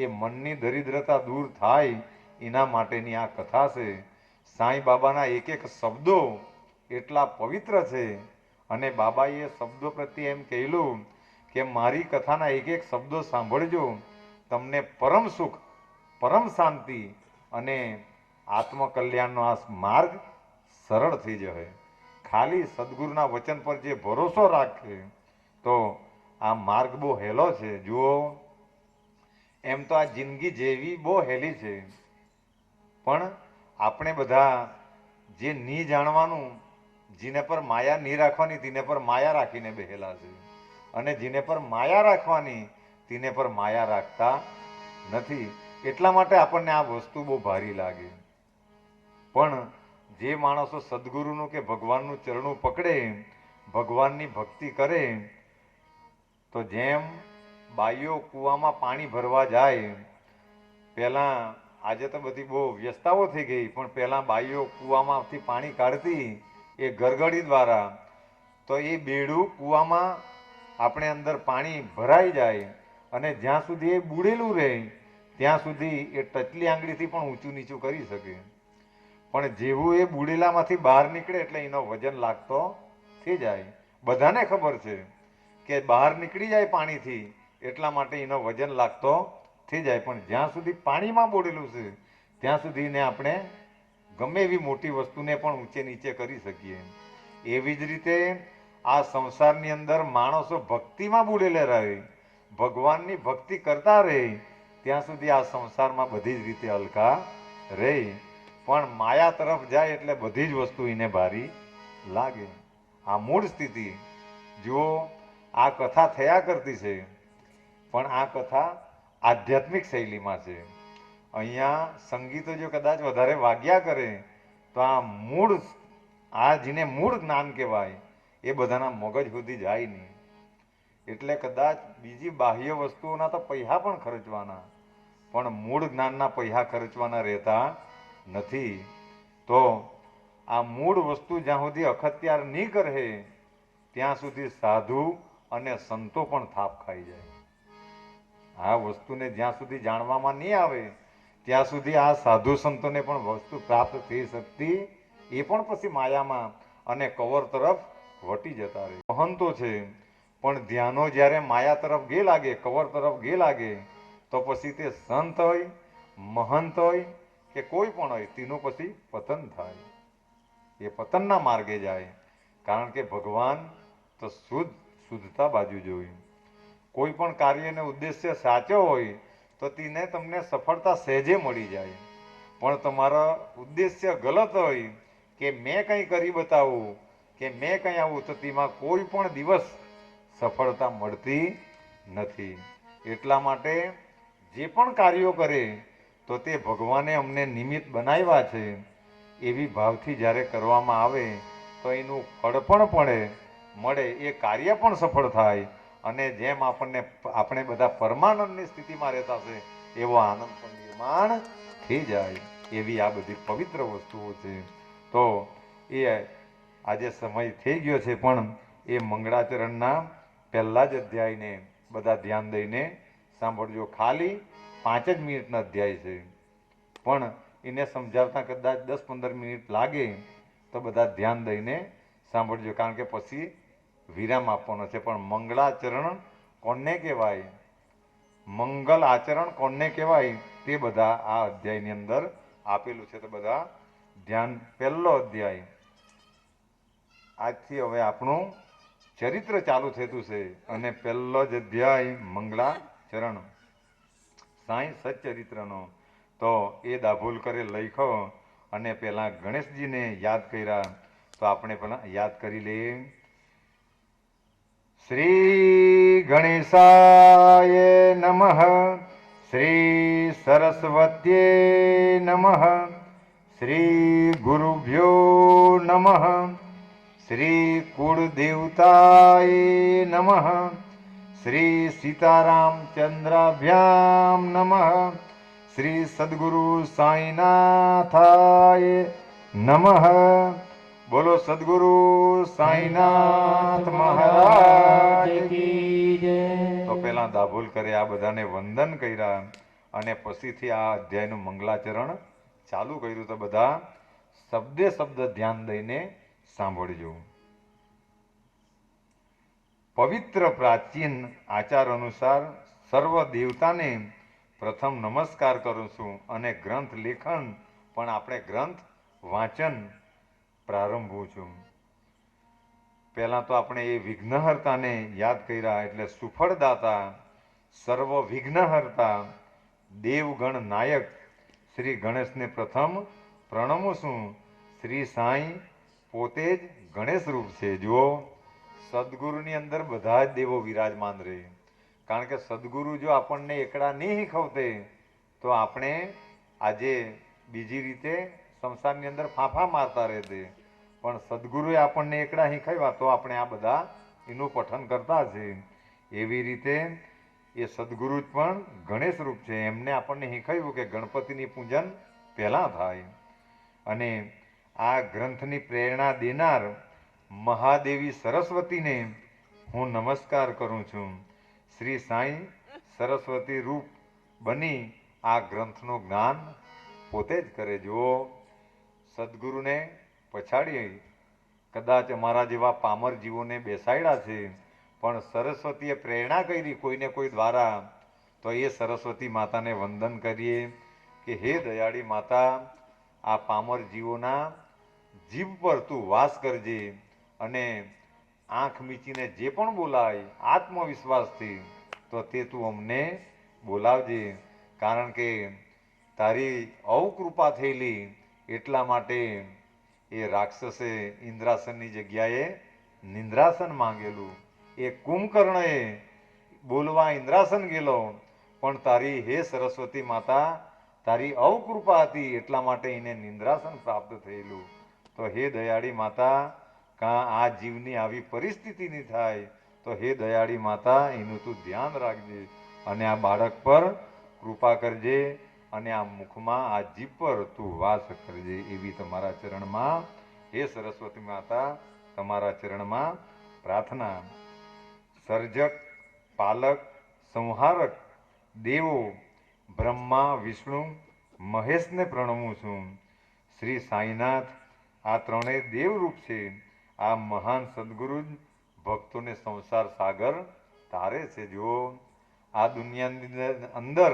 Speaker 1: એ મનની દરિદ્રતા દૂર થાય એના માટેની આ કથા છે. સાંઈ બાબાના એક એક શબ્દો એટલા પવિત્ર છે અને બાબાએ એ શબ્દો પ્રત્યે એમ કહેલું કે મારી કથાના એક એક શબ્દો સાંભળજો, તમને પરમ સુખ, પરમ શાંતિ અને આત્મકલ્યાણનો આ માર્ગ સરળ થઈ જશે. ખાલી સદગુરુના વચન પર જે ભરોસો રાખે તો આ માર્ગ બહુ હેલો છે. જુઓ, એમ તો આ જિંદગી જેવી બહુ હેલી છે, પણ આપણે બધા જે ની જાણવાનું, જેને પર માયા નહીં રાખવાની તેને પર માયા રાખીને બેહેલા છે, અને જેને પર માયા રાખવાની તેને પર માયા રાખતા નથી. એટલા માટે આપણને આ વસ્તુ બહુ ભારી લાગે. પણ જે માણસો સદગુરુનું કે ભગવાનનું ચરણું પકડે, ભગવાનની ભક્તિ કરે, તો જેમ બાઈઓ કૂવામાં પાણી ભરવા જાય, પહેલાં, આજે તો બધી બહુ વ્યસ્તાઓ થઈ ગઈ, પણ પહેલાં બાઈઓ કૂવામાંથી પાણી કાઢતી એ ગરગડી દ્વારા, તો એ બેડું કૂવામાં આપણે અંદર પાણી ભરાઈ જાય અને જ્યાં સુધી એ બુડેલું રહે ત્યાં સુધી એ ટચલી આંગળીથી પણ ઊંચું નીચું કરી શકે. પણ જેવું એ બુડેલામાંથી બહાર નીકળે એટલે એનો વજન લાગતો થઈ જાય. બધાને ખબર છે કે બહાર નીકળી જાય પાણીથી એટલા માટે એનો વજન લાગતો થઈ જાય. પણ જ્યાં સુધી પાણીમાં બોડેલું છે ત્યાં સુધી એને આપણે ગમે એવી મોટી વસ્તુને પણ ઊંચે નીચે કરી શકીએ. એવી જ રીતે આ સંસારની અંદર માણસો ભક્તિમાં બુડેલા રહે, ભગવાનની ભક્તિ કરતા રહે, ત્યાં સુધી આ સંસારમાં બધી જ રીતે હલકા રહે. પણ માયા તરફ જાય એટલે બધી જ વસ્તુ એને ભારી લાગે. આ મૂળ સ્થિતિ. જુઓ, આ કથા થયા કરતી છે, પણ આ કથા આધ્યાત્મિક શૈલીમાં છે. અહીંયા સંગીતો જો કદાચ વધારે વાગ્યા કરે તો આ મૂળ, આ જેને મૂળ જ્ઞાન કહેવાય એ બધાના મગજ સુધી જાય નહીં. એટલે કદાચ બીજી બાહ્ય વસ્તુઓના તો પૈસા પણ ખર્ચવાના, પણ મૂળ જ્ઞાનના પૈસા ખર્ચવાના રહેતા નથી. તો આ મૂળ વસ્તુ જ્યાં સુધી અખત્યાર નહીં કરે ત્યાં સુધી સાધુ અને સંતો પણ થાપ ખાઈ જાય. આ વસ્તુને જ્યાં સુધી જાણવામાં નહીં આવે ત્યાં સુધી આ સાધુ સંતોને પણ વસ્તુ પ્રાપ્ત થઈ શકતી એ પણ પછી માયામાં અને કવર તરફ વટી જતા રહે. મહંતો છે, પણ ધ્યાનો જ્યારે માયા તરફ ગે લાગે, કવર તરફ ગે લાગે, તો પછી તે સંત હોય, મહંત હોય કે કોઈ પણ હોય, તેનું પછી પતન થાય. એ પતનના માર્ગે જાય. કારણ કે ભગવાન તો શુદ્ધતા બાજુ જોયું. કોઈ પણ કાર્યનો ઉદ્દેશ્ય સાચો હોય તો તેને તમને સફળતા સહેજે મળી જાય. પણ તમારો ઉદ્દેશ્ય ગલત હોય કે મેં કંઈ કરી બતાવું કે મેં કંઈ આવું, તો તેમાં કોઈ પણ દિવસ સફળતા મળતી નથી. એટલા માટે જે પણ કાર્યો કરે તો તે ભગવાને અમને નિમિત્ત બનાવ્યા છે એવી ભાવથી જ્યારે કરવામાં આવે તો એનું ફળ પણ મળે, એ કાર્ય પણ સફળ થાય, અને જેમ આપણે બધા પરમાનંદની સ્થિતિમાં રહેતા છે એવો આનંદ પણ નિર્માણ થઈ જાય. એવી આ બધી પવિત્ર વસ્તુઓ છે. તો એ આજે સમય થઈ ગયો છે, પણ એ મંગળાચરણના પહેલા જ અધ્યાયને બધા ધ્યાન દઈને સાંભળજો. ખાલી 5 જ મિનિટનો અધ્યાય છે, પણ એને સમજાવતા કદાચ 10-15 મિનિટ લાગે, તો બધા ધ્યાન દઈને સાંભળજો. કારણ કે પછી વિરામ આપવાનો છે. પણ મંગળાચરણ કોને કહેવાય, મંગલ આચરણ કોને કહેવાય, તે બધા આ અધ્યાયની અંદર આપેલું છે. તો બધા ધ્યાન. પહેલો અધ્યાય. આજથી હવે આપણું ચરિત્ર ચાલુ થતું છે, અને પહેલો જ અધ્યાય મંગળાચરણ સાંઈ સચ્ચરિત્રનો. તો એ દાભોલકરે લખ્યો, અને પહેલા ગણેશજીને યાદ કર્યા. તો આપણે પહેલા યાદ કરી લઈએ. શ્રી ગણેશાય નમઃ, શ્રી સરસ્વત્યે નમઃ, શ્રી ગુરુભ્યો નમઃ, શ્રી કુળદેવતાય નમઃ, શ્રી સીતારામચંદ્રાભ્યામ નમઃ, શ્રી સદગુરુ સાંઈનાથાય નમઃ. બોલો સદગુરુ સાંઈનાથ મહારાજ કી જય. તો પહેલા દાભોલકરે આ બધાને વંદન કર્યા, અને પછીથી આ અધ્યાયનું મંગલાચરણ ચાલુ કર્યું. તો બધા શબ્દે શબ્દ ધ્યાન દઈને સાંભળજો. પવિત્ર પ્રાચીન આચાર અનુસાર સર્વ દેવતાને પ્રથમ નમસ્કાર કરું છું, અને ગ્રંથ લેખન પણ આપણે ગ્રંથ વાંચન પ્રારંભું છું. પહેલાં તો આપણે એ વિઘ્નહર્તાને યાદ કર્યા, એટલે સુફળદાતા, સર્વ વિઘ્નહર્તા, દેવગણ નાયક શ્રી ગણેશને પ્રથમ પ્રણમું છું. શ્રી સાંઈ પોતે જ ગણેશ રૂપ છે. જુઓ, સદગુરુની અંદર બધા જ દેવો વિરાજમાન રહે. કારણ કે સદગુરુ જો આપણને એકડા નહીં શીખવતે તો આપણે આજે બીજી રીતે સંસારની અંદર ફાંફા મારતા રહેતે. પણ સદગુરુએ આપણને એકડા શીખવ્યા તો આપણે આ બધા એનું પઠન કરતા છે. એવી રીતે એ સદગુરુ જ પણ ગણેશ રૂપ છે. એમને આપણને શીખવ્યું કે ગણપતિની પૂજન પહેલાં થાય. અને આ ગ્રંથની પ્રેરણા દેનાર મહાદેવી સરસ્વતીને હું નમસ્કાર કરું છું. શ્રી સાંઈ સરસ્વતી રૂપ બની આ ગ્રંથનું જ્ઞાન પોતે જ કરે. જુઓ, સદગુરુને પછાડી કદાચ અમારા જેવા પામર જીવોને બેસાડ્યા છે, પણ સરસ્વતીએ પ્રેરણા કરી કોઈને કોઈ દ્વારા, તો એ સરસ્વતી માતાને વંદન કરીએ કે હે દયાળી માતા, આ પામર જીવોના જીભ પર તું વાસ કરજે અને આંખ મીચીને જે પણ બોલાય આત્મવિશ્વાસથી તો તે તું અમને બોલાવજે. કારણ કે તારી અવકૃપા થયેલી એટલા માટે એ રાક્ષસે ઇન્દ્રાસનની જગ્યાએ નિંદ્રાસન માંગેલું. એ કુંભકર્ણએ બોલવા ઇન્દ્રાસન ગયેલો, પણ તારી હે સરસ્વતી માતા તારી અવકૃપા હતી એટલા માટે એને નિંદ્રાસન પ્રાપ્ત થયેલું. તો હે દયાળી માતા, કાં આ જીવની આવી પરિસ્થિતિ નહીં થાય તો હે દયાળી માતા એનું તું ધ્યાન રાખજે અને આ બાળક પર કૃપા કરજે અને આ મુખમાં આ જીભ પર તું વાસ કરજે. એવી તમારા ચરણમાં હે સરસ્વતી માતા તમારા ચરણમાં પ્રાર્થના. સર્જક, પાલક, સંહારક દેવો બ્રહ્મા, વિષ્ણુ, મહેશને પ્રણમું છું. શ્રી સાંઈનાથ આ ત્રણેય દેવરૂપ છે. આ મહાન સદગુરુ જ ભક્તોને સંસાર સાગર તારે છે. જુઓ, આ દુનિયાની અંદર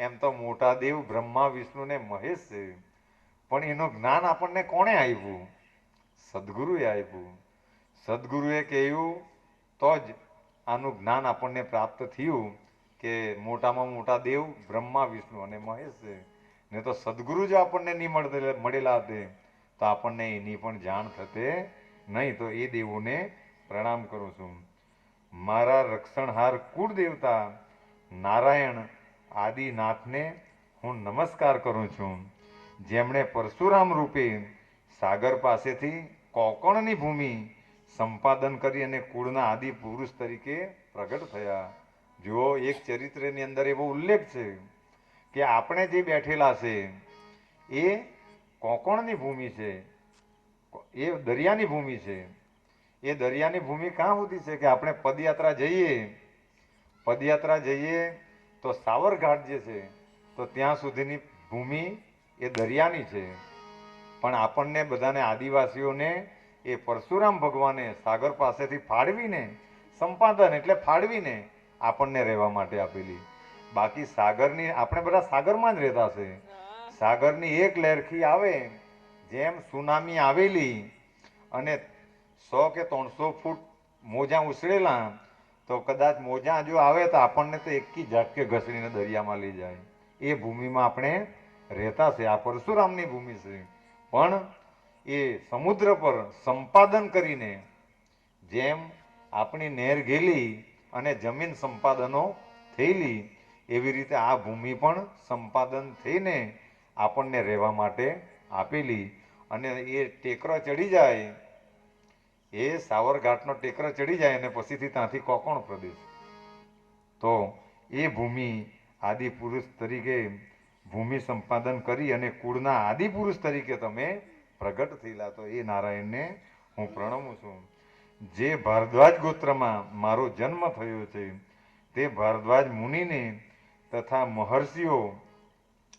Speaker 1: એમ તો મોટા દેવ બ્રહ્મા, વિષ્ણુ ને મહેશ છે, પણ એનું જ્ઞાન આપણને કોણે આપ્યું? સદગુરુએ આપ્યું. સદગુરુએ કહ્યું તો જ આનું જ્ઞાન આપણને પ્રાપ્ત થયું કે મોટામાં મોટા દેવ બ્રહ્મા, વિષ્ણુ અને મહેશ છે. ને તો સદગુરુ જો આપણને નહીં મળેલા હતે તો આપણને એની પણ જાણ થતે નહીં. તો એ દેવોને પ્રણામ કરું છું. મારા રક્ષણહાર કુળ દેવતા નારાયણ આદિનાથને હું નમસ્કાર કરું છું. જેમણે પરશુરામ રૂપે સાગર પાસેથી કોકણની ભૂમિ સંપાદન કરી અને કુળના આદિ પુરુષ તરીકે પ્રગટ થયા. જુઓ, એક ચરિત્રની અંદર એવો ઉલ્લેખ છે કે આપણે જે બેઠેલા છે એ કોકણની ભૂમિ છે, એ દરિયાની ભૂમિ છે. એ દરિયાની ભૂમિ ક્યાં સુધી છે કે આપણે પદયાત્રા જઈએ તો સાવરઘાટ જે છે તો ત્યાં સુધીની ભૂમિ એ દરિયાની છે. પણ આપણને બધાને આદિવાસીઓને એ પરશુરામ ભગવાને સાગર પાસેથી ફાળવીને, સંપાદન એટલે ફાળવીને આપણને રહેવા માટે આપેલી. બાકી સાગરની આપણે બધા સાગરમાં જ રહેતા છે. સાગરની એક લહેરખી આવે, જેમ સુનામી આવેલી અને 100 કે 300 ફૂટ મોજા ઉછળેલા, તો કદાચ મોજા જો આવે તો આપણને તો એકી ઝાટકે ઘસડીને દરિયામાં લઈ જાય. એ ભૂમિમાં આપણે રહેતા છે. આ પરશુરામની ભૂમિ છે. પણ એ સમુદ્ર પર સંપાદન કરીને, જેમ આપણી નહેર ગયેલી અને જમીન સંપાદનો થયેલી, એવી રીતે આ ભૂમિ પણ સંપાદન થઈને આપણને રહેવા માટે આપેલી. અને એ ટેકરો ચડી જાય, એ સાવરઘાટનો ટેકરો ચડી જાય અને પછીથી ત્યાંથી કોકણ પ્રદેશ, તો એ ભૂમિ આદિપુરુષ તરીકે ભૂમિ સંપાદન કરી અને કુળના આદિપુરુષ તરીકે તમે પ્રગટ થયેલા. તો એ નારાયણને હું પ્રણમું છું. જે ભારદ્વાજ ગોત્રમાં મારો જન્મ થયો છે તે ભારદ્વાજ મુનિને તથા મહર્ષિઓ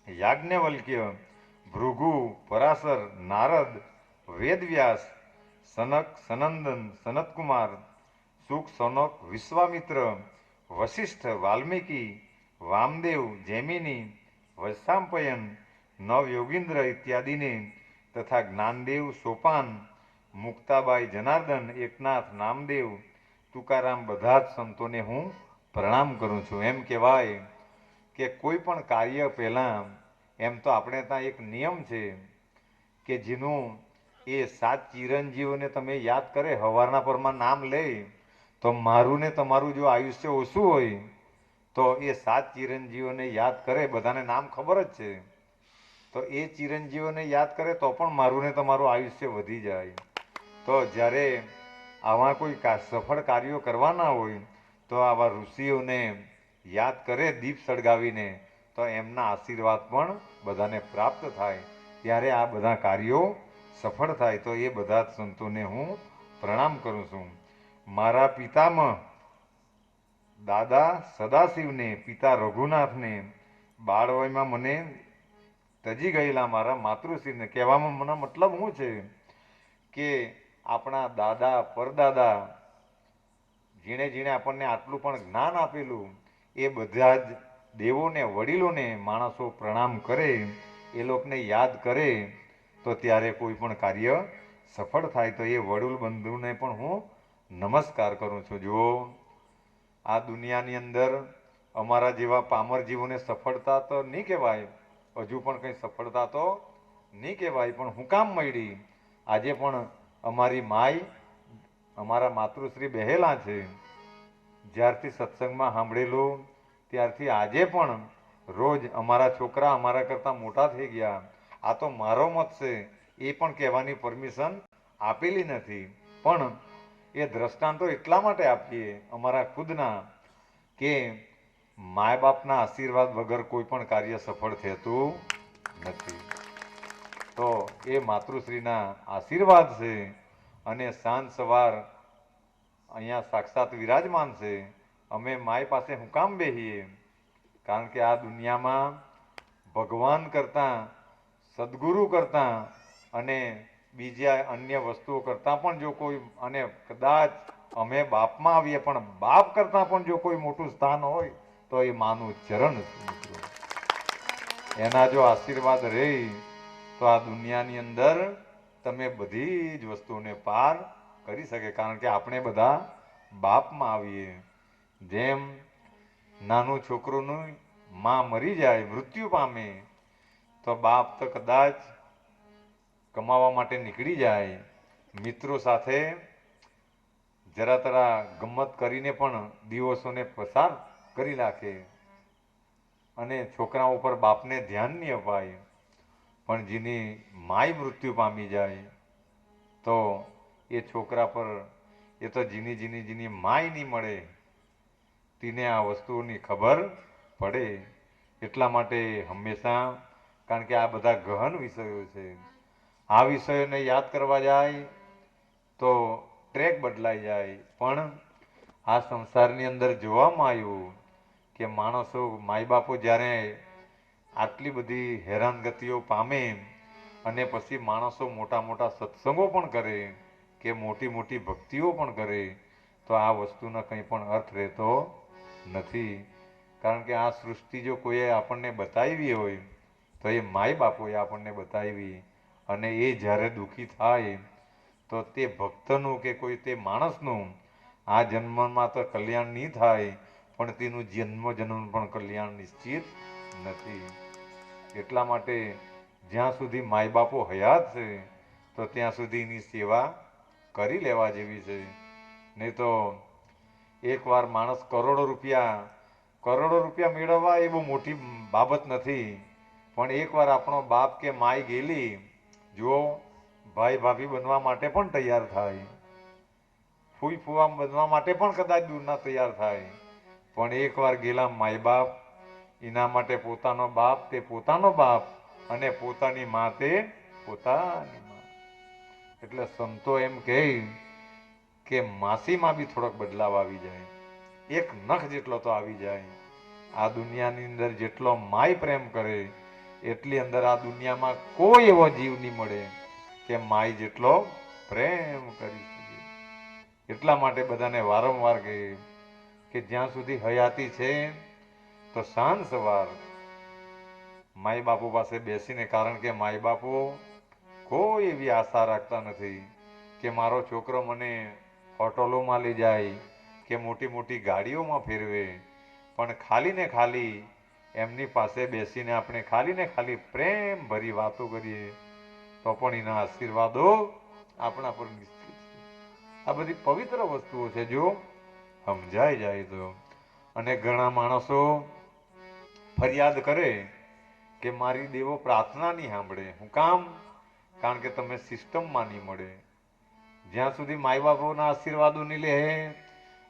Speaker 1: યાજ્ઞવલ્ક્ય, ભૃગુ, પરાશર, નારદ, વેદવ્યાસ, સનક, સનંદન, સનતકુમાર, સુખ, સનક, વિશ્વામિત્ર, વશિષ્ઠ, વાલ્મીકી, વામદેવ, જૈમિની, વૈશાંપયન, નવયોગીન્દ્ર ઇત્યાદિને તથા જ્ઞાનદેવ, સોપાન, મુક્તાબાઈ જનાર્દન, એકનાથ, નામદેવ, તુકારામ બધા જ સંતોને હું પ્રણામ કરું છું. એમ કહેવાય કે કોઈ પણ કાર્ય પહેલાં એમ તો આપણે ત્યાં એક નિયમ છે કે જેનું એ 7 ચિરંજીવોને તમે યાદ કરે હવારના પરમાં નામ લે તો મારું ને તમારું જો આયુષ્ય ઓછું હોય તો એ 7 ચિરંજીવોને યાદ કરે, બધાને નામ ખબર જ છે, તો એ ચિરંજીવોને યાદ કરે તો પણ મારું ને તમારું આયુષ્ય વધી જાય. તો જ્યારે આવા કોઈ સફળ કાર્યો કરવાના હોય તો આવા ઋષિઓને યાદ કરે દીપ સળગાવીને, તો એમના આશીર્વાદ પણ બધાને પ્રાપ્ત થાય, ત્યારે આ બધા કાર્યો સફળ થાય. તો એ બધા જ સંતોને હું પ્રણામ કરું છું. મારા પિતામહ દાદા સદાશિવને, પિતા રઘુનાથને, બાળવયમાં મને તજી ગયેલા મારા માતૃશ્રીને. કહેવામાં મને મતલબ શું છે કે આપણા દાદા પરદાદા જેણે જેણે આપણને આટલું પણ જ્ઞાન આપેલું એ બધા જ દેવોને વડીલોને માણસો પ્રણામ કરે, એ લોકોને યાદ કરે તો ત્યારે કોઈ પણ કાર્ય સફળ થાય. તો એ વડીલ બંધુને પણ હું નમસ્કાર કરું છું. જુઓ આ દુનિયાની અંદર અમારા જેવા પામર જીવોને સફળતા તો નહીં કહેવાય, હજુ પણ કંઈ સફળતા તો નહીં કહેવાય, પણ હું કામ મળી આજે પણ અમારી માય અમારા માતૃશ્રી બેહેલા છે. જ્યારથી સત્સંગમાં સાંભળેલું ત્યારથી આજે પણ રોજ અમારા છોકરા અમારા કરતાં મોટા થઈ ગયા. આ તો મારો મત છે, એ પણ કહેવાની પરમિશન આપેલી નથી, પણ એ દ્રષ્ટાંતો એટલા માટે આપીએ અમારા ખુદના કે મા બાપના આશીર્વાદ વગર કોઈ પણ કાર્ય સફળ થતું નથી. તો એ માતૃશ્રીના આશીર્વાદ છે અને સાંજ સવાર અહીંયા સાક્ષાત વિરાજમાન છે. અમે માય પાસે હું કામ બેહીએ? કારણ કે આ દુનિયામાં ભગવાન કરતાં, સદગુરુ કરતાં અને બીજા અન્ય વસ્તુઓ કરતાં પણ જો કોઈ, અને કદાચ અમે બાપમાં આવીએ પણ બાપ કરતાં પણ જો કોઈ મોટું સ્થાન હોય તો એ માનું ચરણ છે. એના જો આશીર્વાદ રહે તો આ દુનિયાની અંદર તમે બધી જ વસ્તુઓને પાર કરી શકે. કારણ કે આપણે બધા બાપમાં આવીએ. જેમ નાનું છોકરોનું માં મરી જાય, મૃત્યુ પામે, તો બાપ તો કદાચ કમાવા માટે નીકળી જાય, મિત્રો સાથે જરા તરા ગમત કરીને પણ દિવસોને પસાર કરી નાખે અને છોકરા ઉપર બાપને ધ્યાન નહીં અપાય. પણ જેની માય મૃત્યુ પામી જાય તો એ છોકરા પર એ તો જીની માય નહીં મળે તેને આ વસ્તુઓની ખબર પડે. એટલા માટે હંમેશા, કારણ કે આ બધા ગહન વિષયો છે, આ વિષયોને યાદ કરવા જાય તો ટ્રેક બદલાઈ જાય. પણ આ સંસારની અંદર જોવામાં આવ્યું કે માણસો, માય બાપો જ્યારે આટલી બધી હેરાનગતિઓ પામે અને પછી માણસો મોટા મોટા સત્સંગો પણ કરે કે મોટી મોટી ભક્તિઓ પણ કરે તો આ વસ્તુનો કંઈ પણ અર્થ રહેતો નથી. કારણ કે આ સૃષ્ટિ જો કોઈએ આપણને બતાવી હોય તો એ માય બાપોએ આપણને બતાવી, અને એ જ્યારે દુઃખી થાય તો તે ભક્તનું કે કોઈ તે માણસનું આ જન્મમાં તો કલ્યાણ નહીં થાય, પણ તેનું જન્મ પણ કલ્યાણ નિશ્ચિત નથી. એટલા માટે જ્યાં સુધી માય બાપો હયાત છે તો ત્યાં સુધી એની સેવા કરી લેવા જેવી છે. નહીં તો એકવાર માણસ કરોડો રૂપિયા મેળવવા એ બહુ મોટી બાબત નથી, પણ એકવાર આપણો બાપ કે માય ગયેલી, જો ભાઈ ભાભી બનવા માટે પણ તૈયાર થાય, ફૂઈ ફૂવા બનવા માટે પણ કદાચ દૂરના તૈયાર થાય, પણ એકવાર ગયેલા માય બાપ એના માટે પોતાનો બાપ તે પોતાનો બાપ અને પોતાની મા તે પોતાની મા. એટલે સંતો એમ કહે કે માસીમાં બી થોડોક બદલાવ આવી જાય, એક નખ જેટલો તો આવી જાય. આ દુનિયાની અંદર જેટલો માય પ્રેમ કરે એટલી અંદર આ દુનિયામાં કોઈ એવો જીવ નહીં મળે કે માય જેટલો પ્રેમ કરી શકે. એટલા માટે બધાને વારંવાર કહે કે જ્યાં સુધી હયાતી છે તો સાંજ સવાર માય બાપુ પાસે બેસીને, કારણ કે માય બાપુ કોઈ એવી આશા રાખતા નથી કે મારો છોકરો મને હોટલોમાં લઈ જાય કે મોટી મોટી ગાડીઓમાં ફેરવે, પણ ખાલી ને ખાલી એમની પાસે બેસીને આપણે ખાલી ને ખાલી પ્રેમ ભરી વાતો કરીએ તો પણ એના આશીર્વાદો આપણા પર નિશ્ચિત છે. આ બધી પવિત્ર વસ્તુઓ છે જો સમજાઈ જાય તો. અને ઘણા માણસો ફરિયાદ કરે કે મારી દેવો પ્રાર્થના નહીં સાંભળે. હું કામ? કારણ કે તમે સિસ્ટમમાં નહીં મળે. જ્યાં સુધી માય બાપોના આશીર્વાદો નહીં લે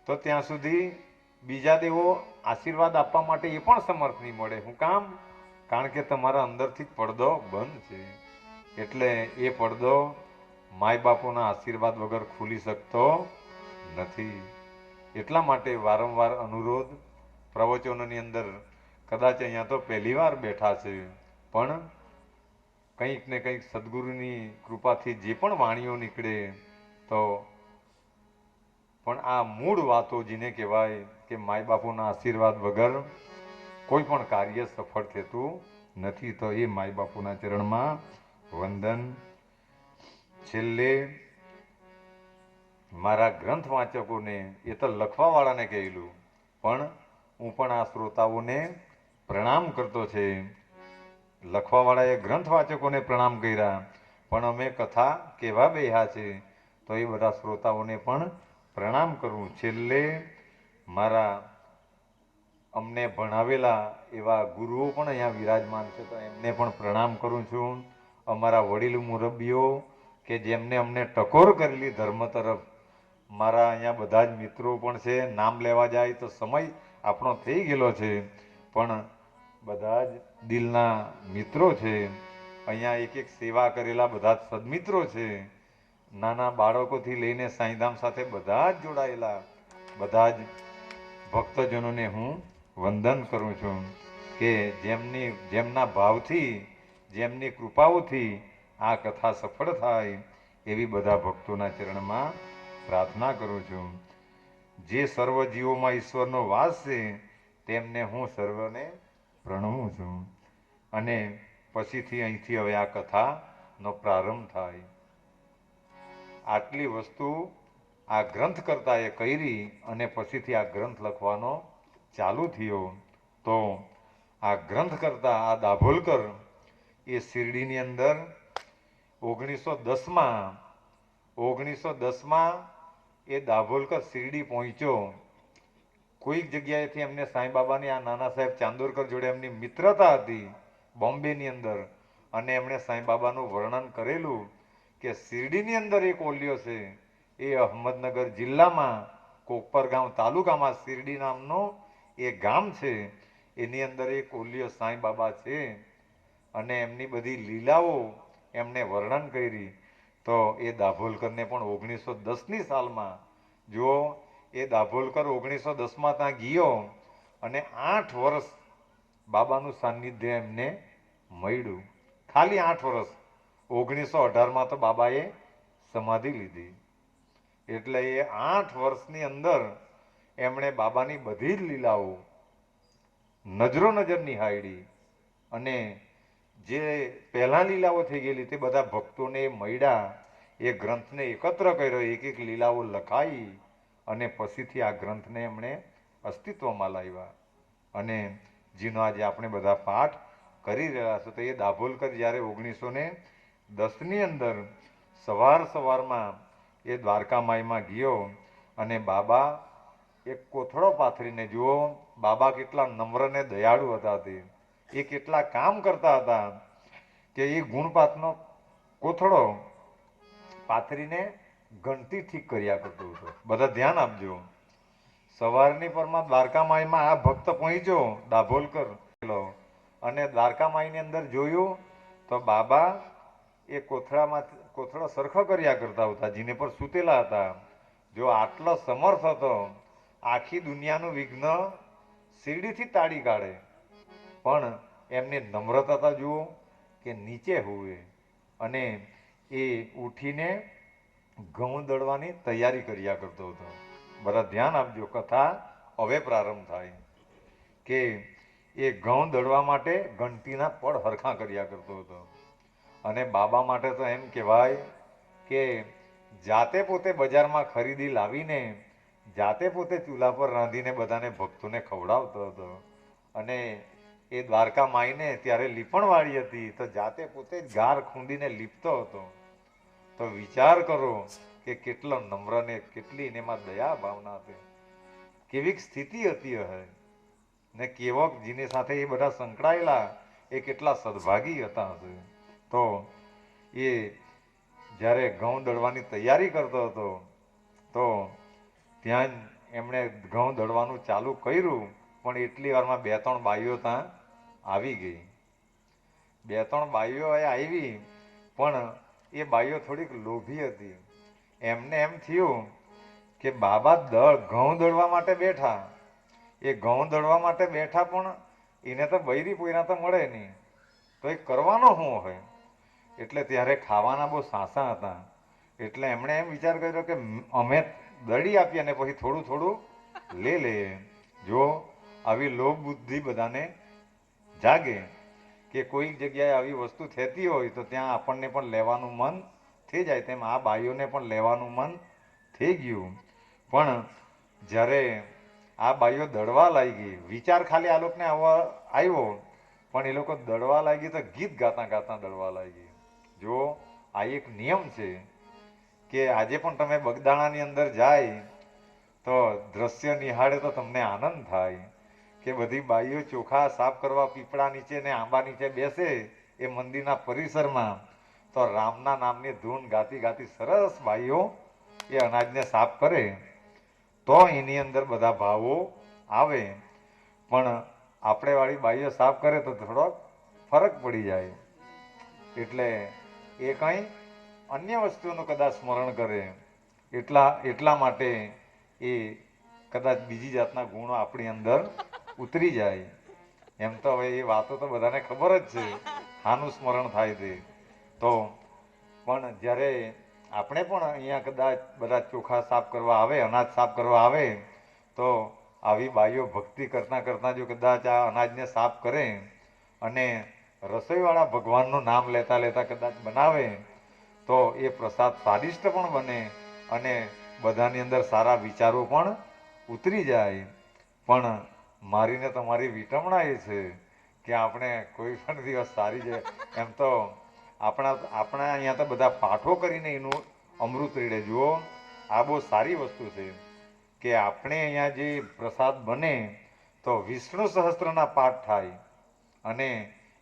Speaker 1: તો ત્યાં સુધી બીજા દેવો આશીર્વાદ આપવા માટે એ પણ સમર્થ નહીં મળે. હું કામ? કારણ કે તમારા અંદરથી જ પડદો બંધ છે. એટલે એ પડદો માય બાપોના આશીર્વાદ વગર ખુલી શકતો નથી. એટલા માટે વારંવાર અનુરોધ પ્રવચનોની અંદર, કદાચ અહીંયા તો પહેલી વાર બેઠા છે, પણ કંઈક ને કંઈક સદગુરુની કૃપાથી જે પણ વાણીઓ નીકળે તો પણ આ મૂળ વાતો જેને કહેવાય કે માય બાપુના આશીર્વાદ વગર કોઈ પણ કાર્ય સફળ થતું નથી. તો એ માય બાપુના ચરણમાં વંદન. છેલ્લે મારા ગ્રંથ વાંચકોને, એ તો લખવાવાળાને કહેલું, પણ હું પણ આ શ્રોતાઓને પ્રણામ કરતો છે. લખવાવાળાએ ગ્રંથ વાચકોને પ્રણામ કર્યા, પણ અમે કથા કહેવા બેહ્યા છે તો એ બધા શ્રોતાઓને પણ પ્રણામ કરું. છેલ્લે મારા અમને ભણાવેલા એવા ગુરુઓ પણ અહીંયા વિરાજમાન છે તો એમને પણ પ્રણામ કરું છું. અમારા વડીલ મુરબ્બીઓ કે જેમને અમને ટકોર કરેલી ધર્મ તરફ, મારા અહીંયા બધા જ મિત્રો પણ છે. નામ લેવા જાય તો સમય આપણો થઈ ગયેલો છે, પણ બધા જ દિલના મિત્રો છે. અહીંયા એક એક સેવા કરેલા બધા જ સદમિત્રો છે. નાના બાળકોથી લઈને સાંઈધામ સાથે બધા જ જોડાયેલા બધા જ ભક્તજનોને હું વંદન કરું છું કે જેમના ભાવથી, જેમની કૃપાઓથી આ કથા સફળ થાય એવી બધા ભક્તોના ચરણમાં પ્રાર્થના કરું છું. જે સર્વ જીવોમાં ઈશ્વરનો વાસ છે તેમને હું સર્વને પ્રણવું છું. અને પછીથી અહીંથી હવે આ કથાનો પ્રારંભ થાય. આટલી વસ્તુ આ ગ્રંથ કરતા એ કરી અને પછીથી આ ગ્રંથ લખવાનો ચાલુ થયો. તો આ ગ્રંથ કરતા આ દાભોલકર એ શિરડીની અંદર 1910માં એ દાભોલકર શિરડી પહોંચ્યો. કોઈક જગ્યાએથી એમને સાંઈ બાબાની આ નાના સાહેબ ચાંદોરકર જોડે એમની મિત્રતા હતી બોમ્બેની અંદર, અને એમણે સાંઈ બાબાનું વર્ણન કરેલું કે શિરડીની અંદર એક ઓલિયો છે, એ અહમદનગર જિલ્લામાં કોપરગાંવ તાલુકામાં શિરડી નામનો એ ગામ છે, એની અંદર એક ઓલિયો સાંઈ બાબા છે. અને એમની બધી લીલાઓ એમણે વર્ણન કરી. તો એ દાભોલકરને પણ 1910ની સાલમાં, જો એ દાભોલકર 1910માં ત્યાં ગયો અને 8 વર્ષ બાબાનું સાનિધ્ય એમને મળ્યું. ખાલી 8 વર્ષ. 1918માં તો બાબાએ સમાધિ લીધી. એટલે એ 8 વર્ષની અંદર એમણે બાબાની બધી જ લીલાઓ નજરો નજર નિહાળી, અને જે પહેલા લીલાઓ થઈ ગયેલી તે બધા ભક્તોને મળ્યા, એ ગ્રંથને એકત્ર કર્યો, એક એક લીલાઓ લખાઈ, અને પછીથી આ ગ્રંથને એમણે અસ્તિત્વમાં લાવ્યા. અને જેનો આજે આપણે બધા પાઠ કરી રહ્યા છે. તો એ દાભોલકર જ્યારે 1910ની અંદર સવારમાં એ દ્વારકા માઈમાં ગયો અને બાબા એક કોથળો પાથરીને, જુઓ બાબા કેટલા નમ્ર ને દયાળુ હતા. એ કેટલા કામ કરતા હતા કે એ ગુણપાતનો કોથળો પાથરીને ઘંટી ઠીક કર્યા કરતો હતો. બધા ધ્યાન આપજો. સવારની પરમાં દ્વારકા માઈમાં આ ભક્ત પહોંચ્યો દાભોલકર, અને દ્વારકા માઈની અંદર જોયું તો બાબા એ કોથળો સરખો કર્યા કરતા હતા, જેને પર સૂતેલા હતા. જો આટલો સમર્થ હતો, આખી દુનિયાનું વિઘ્ન શિરડીથી તાળી કાઢે, પણ એમની નમ્રતા જુઓ કે નીચે હોવે, અને એ ઉઠીને ઘઉં દળવાની તૈયારી કર્યા કરતો હતો. બધા ધ્યાન આપજો, કથા હવે પ્રારંભ થાય. કે એ ઘઉં દળવા માટે ઘંટીના પડ હરખા કર્યા કરતો હતો. અને બાબા માટે તો એમ કહેવાય કે જાતે પોતે બજારમાં ખરીદી લાવીને જાતે પોતે ચૂલા પર રાંધીને બધાને ભક્તોને ખવડાવતો હતો. અને એ દ્વારકા માઈને ત્યારે લીપણવાળી હતી, તો જાતે પોતે જ ગાર ખૂંદીને લીપતો હતો. તો વિચાર કરો કે કેટલો નમ્ર ને કેટલી એમાં દયા ભાવના હતી, કેવી સ્થિતિ હતી હે, ને કેવોક જેની સાથે એ બધા સંકળાયેલા એ કેટલા સદભાગી હતા હશે. તો એ જ્યારે ઘઉં દળવાની તૈયારી કરતો હતો તો ત્યાં એમણે ઘઉં દળવાનું ચાલુ કર્યું, પણ એટલી વારમાં 2-3 બાઈઓ ત્યાં આવી ગઈ. 2-3 બાઈઓ આવી, પણ એ બાઈઓ થોડીક લોભી હતી. એમને એમ થયું કે બાબા ઘઉં દળવા માટે બેઠા, એ ઘઉં દળવા માટે બેઠા, પણ એને તો બૈરી પોઈરા તો મળે નહીં, તો એ કરવાનો શું હોય? એટલે ત્યારે ખાવાના બહુ સાસા હતા, એટલે એમણે એમ વિચાર કર્યો કે અમે દળી આપીએ અને પછી થોડું થોડું લઈ લઈએ. જો આવી લોભ બુદ્ધિ બધાને જાગે કે કોઈક જગ્યાએ આવી વસ્તુ થતી હોય તો ત્યાં આપણને પણ લેવાનું મન થઈ જાય, તેમ આ બાઈઓને પણ લેવાનું મન થઈ ગયું. પણ જ્યારે આ બાઈઓ દળવા લાગી, વિચાર ખાલી આ લોકોને આવ્યો, પણ એ લોકો દળવા લાગી તો ગીત ગાતા ગાતા દળવા લાગી. જો આ એક નિયમ છે કે આજે પણ તમે બગદાણાની અંદર જાય તો દ્રશ્ય નિહાળે તો તમને આનંદ થાય કે બધી બાઈઓ ચોખા સાફ કરવા પીપળા નીચે ને આંબા નીચે બેસે એ મંદિરના પરિસરમાં, તો રામના નામની ધૂન ગાતી ગાતી સરસ બાઈઓ એ અનાજને સાફ કરે, તો એની અંદર બધા ભાવો આવે. પણ આપણે વાળી બાઈઓ સાફ કરે તો થોડોક ફરક પડી જાય. એટલે એ કંઈ અન્ય વસ્તુનું કદાચ સ્મરણ કરે, એટલા માટે એ કદાચ બીજી જાતના ગુણો આપણી અંદર ઉતરી જાય. એમ તો હવે એ વાતો તો બધાને ખબર જ છે, હાનું સ્મરણ થાય છે. તો પણ જ્યારે આપણે પણ અહીંયા કદાચ બધા ચોખા સાફ કરવા આવે, અનાજ સાફ કરવા આવે, તો આવી બાઈઓ ભક્તિ કરતાં કરતાં જો કદાચ આ અનાજને સાફ કરે અને રસોઈવાળા ભગવાનનું નામ લેતા લેતા કદાચ બનાવે, તો એ પ્રસાદ સ્વાદિષ્ટ પણ બને અને બધાની અંદર સારા વિચારો પણ ઉતરી જાય. પણ મારીને તમારી વિટમણા એ છે કે આપણે કોઈ પણ દિવસ સારી છે એમ તો આપણા અહીંયા તો બધા પાઠો કરીને એનું અમૃત રેડે. જુઓ આ બહુ સારી વસ્તુ છે કે આપણે અહીંયા જે પ્રસાદ બને તો વિષ્ણુ સહસ્ત્રના પાઠ થાય અને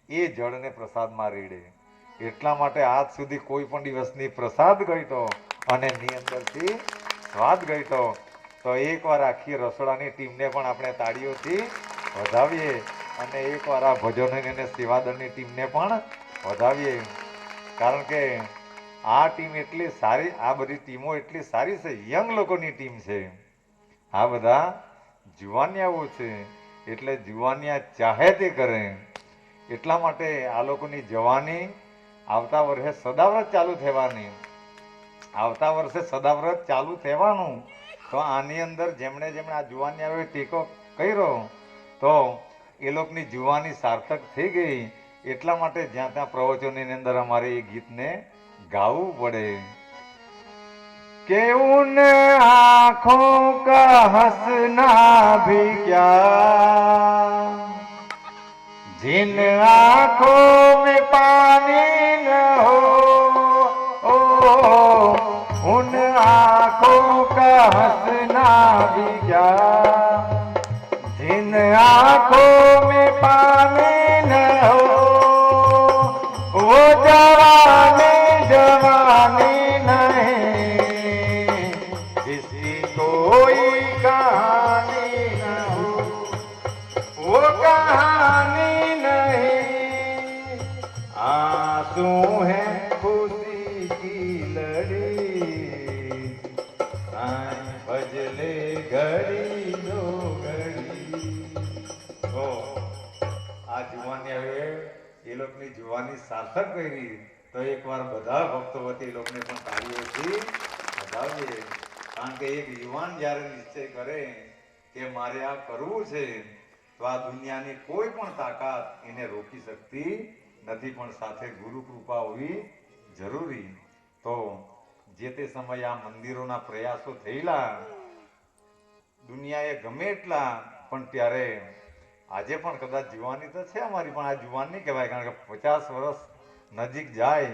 Speaker 1: એ જળને પ્રસાદમાં રેડે. એટલા માટે આજ સુધી કોઈ પણ દિવસની પ્રસાદ ગઈતો અને એની અંદરથી સ્વાદ ગઈતો, તો એકવાર આખી રસોડાની ટીમને પણ આપણે તાળીઓથી વધાવીએ અને એકવાર આ ભજનોની અને સેવાદળની ટીમને પણ વધાવીએ. કારણ કે આ ટીમ એટલી સારી, આ બધી ટીમો એટલી સારી છે, યંગ લોકોની ટીમ છે. આ બધા જુવાનિયાઓ છે, એટલે જુવાનિયા ચાહે તે કરે. એટલા માટે આ લોકોની જવાની આવતા વર્ષે સદાવ્રત ચાલુ થવાની, આવતા વર્ષે સદાવ્રત ચાલુ થવાનું. તો આની અંદર જેમણે આ જુવાનિયાઓએ ટેકો કર્યો તો એ લોકોની જુવાની સાર્થક થઈ ગઈ. એટલા માટે જ્યાં ત્યાં પ્રવચનોની અંદર અમારે એ ગીતને ગાવું પડે કે ઉન આંખों का हंसना भी क्या, जिन आंखों में पानी न हो, उन आंखों का हंसना भी क्या, जिन आंखों में पानी न हो, वो जवानी जवानी नहीं, जिसकी कोई कहानी न हो, वो कहानी नहीं. आंसू है खुशी की लड़ी, साईं भजले घड़ी दो घड़ी. તો આ જુવાનિયાઓએ એ લોકોની જુવાની સાર્થક કરી, તો એકવાર બધા ભક્તો વતી એ લોકોને પણ તાળીઓથી વધાવીએ. કારણ કે એક યુવાન જ્યારે નિશ્ચય કરે કે મારે આ કરવું છે, તો આ દુનિયાની કોઈ પણ તાકાત એને રોકી શકતી નથી, પણ સાથે ગુરુ કૃપા હોવી જરૂરી. તો જે તે સમયે આ મંદિરોના પ્રયાસો થયેલા, દુનિયાએ ગમે એટલા, પણ ત્યારે આજે પણ કદાચ જુવાની તો છે અમારી, પણ આ જુવાન નહીં કહેવાય, કારણ કે 50 વર્ષ નજીક જાય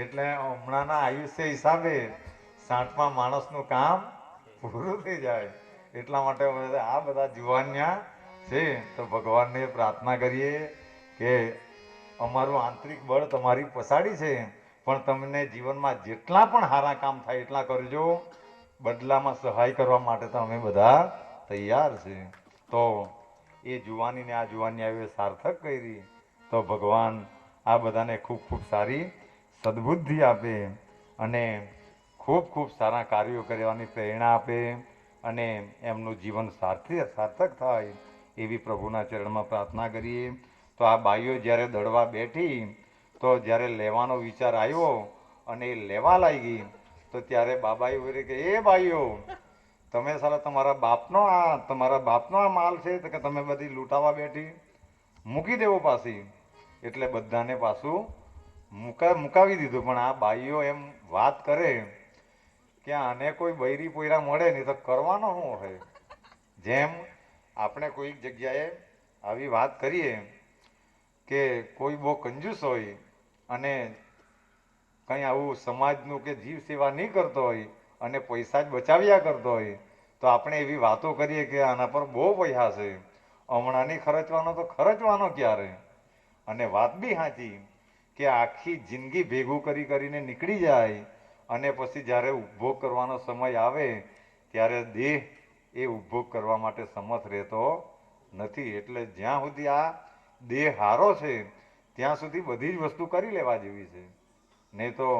Speaker 1: એટલે હમણાંના આયુષ્ય હિસાબે 60માં માણસનું કામ પૂરું થઈ જાય. એટલા માટે આ બધા જુવાનિયા છે તો ભગવાનને પ્રાર્થના કરીએ કે અમારું આંતરિક બળ તમારી પછાડી છે, પણ તમને જીવનમાં જેટલા પણ સારા કામ થાય એટલા કરજો, બદલામાં સહાય કરવા માટે તો અમે બધા તૈયાર છે. તો એ જુવાનીને આ જુવાનિયાએ સાર્થક કરી, તો ભગવાન આ બધાને ખૂબ ખૂબ સારી સદબુદ્ધિ આપે અને ખૂબ ખૂબ સારા કાર્યો કરવાની પ્રેરણા આપે અને એમનું જીવન સાર્થક થાય એવી પ્રભુના ચરણમાં પ્રાર્થના કરીએ. તો આ બાઈઓ જ્યારે દળવા બેઠી તો જ્યારે લેવાનો વિચાર આવ્યો અને એ લેવા લાગી તો ત્યારે બાબાએ બોલે કે એ બાઈઓ, તમે સાલા તમારા બાપનો આ માલ છે કે તમે બધી લૂંટાવા બેઠી, મૂકી દેવો પાછી. એટલે બધાને પાછું મુકાવી દીધું. પણ આ બાઈઓ એમ વાત કરે કે આને કોઈ બૈરી પોયરા મળે નહીં તો કરવાનો શું હોય. જેમ આપણે કોઈક જગ્યાએ આવી વાત કરીએ કે કોઈ બહુ કંજૂસ હોય અને કંઈ આવું સમાજનું કે જીવ સેવા નહીં કરતો હોય અને પૈસા જ બચાવ્યા કરતો હોય, તો આપણે એવી વાતો કરીએ કે આના પર બહુ પૈસા છે, હમણાં નહીં ખર્ચવાનો તો ખર્ચવાનો ક્યારે. અને વાત બી સાચી કે આખી જિંદગી ભેગું કરીને નીકળી જાય અને પછી જ્યારે ઉપભોગ કરવાનો સમય આવે ત્યારે દેહ એ ઉપભોગ કરવા માટે સમર્થ રહેતો નથી. એટલે જ્યાં સુધી આ દેહ હારો છે ત્યાં સુધી બધી જ વસ્તુ કરી લેવા જેવી છે. નહીં તો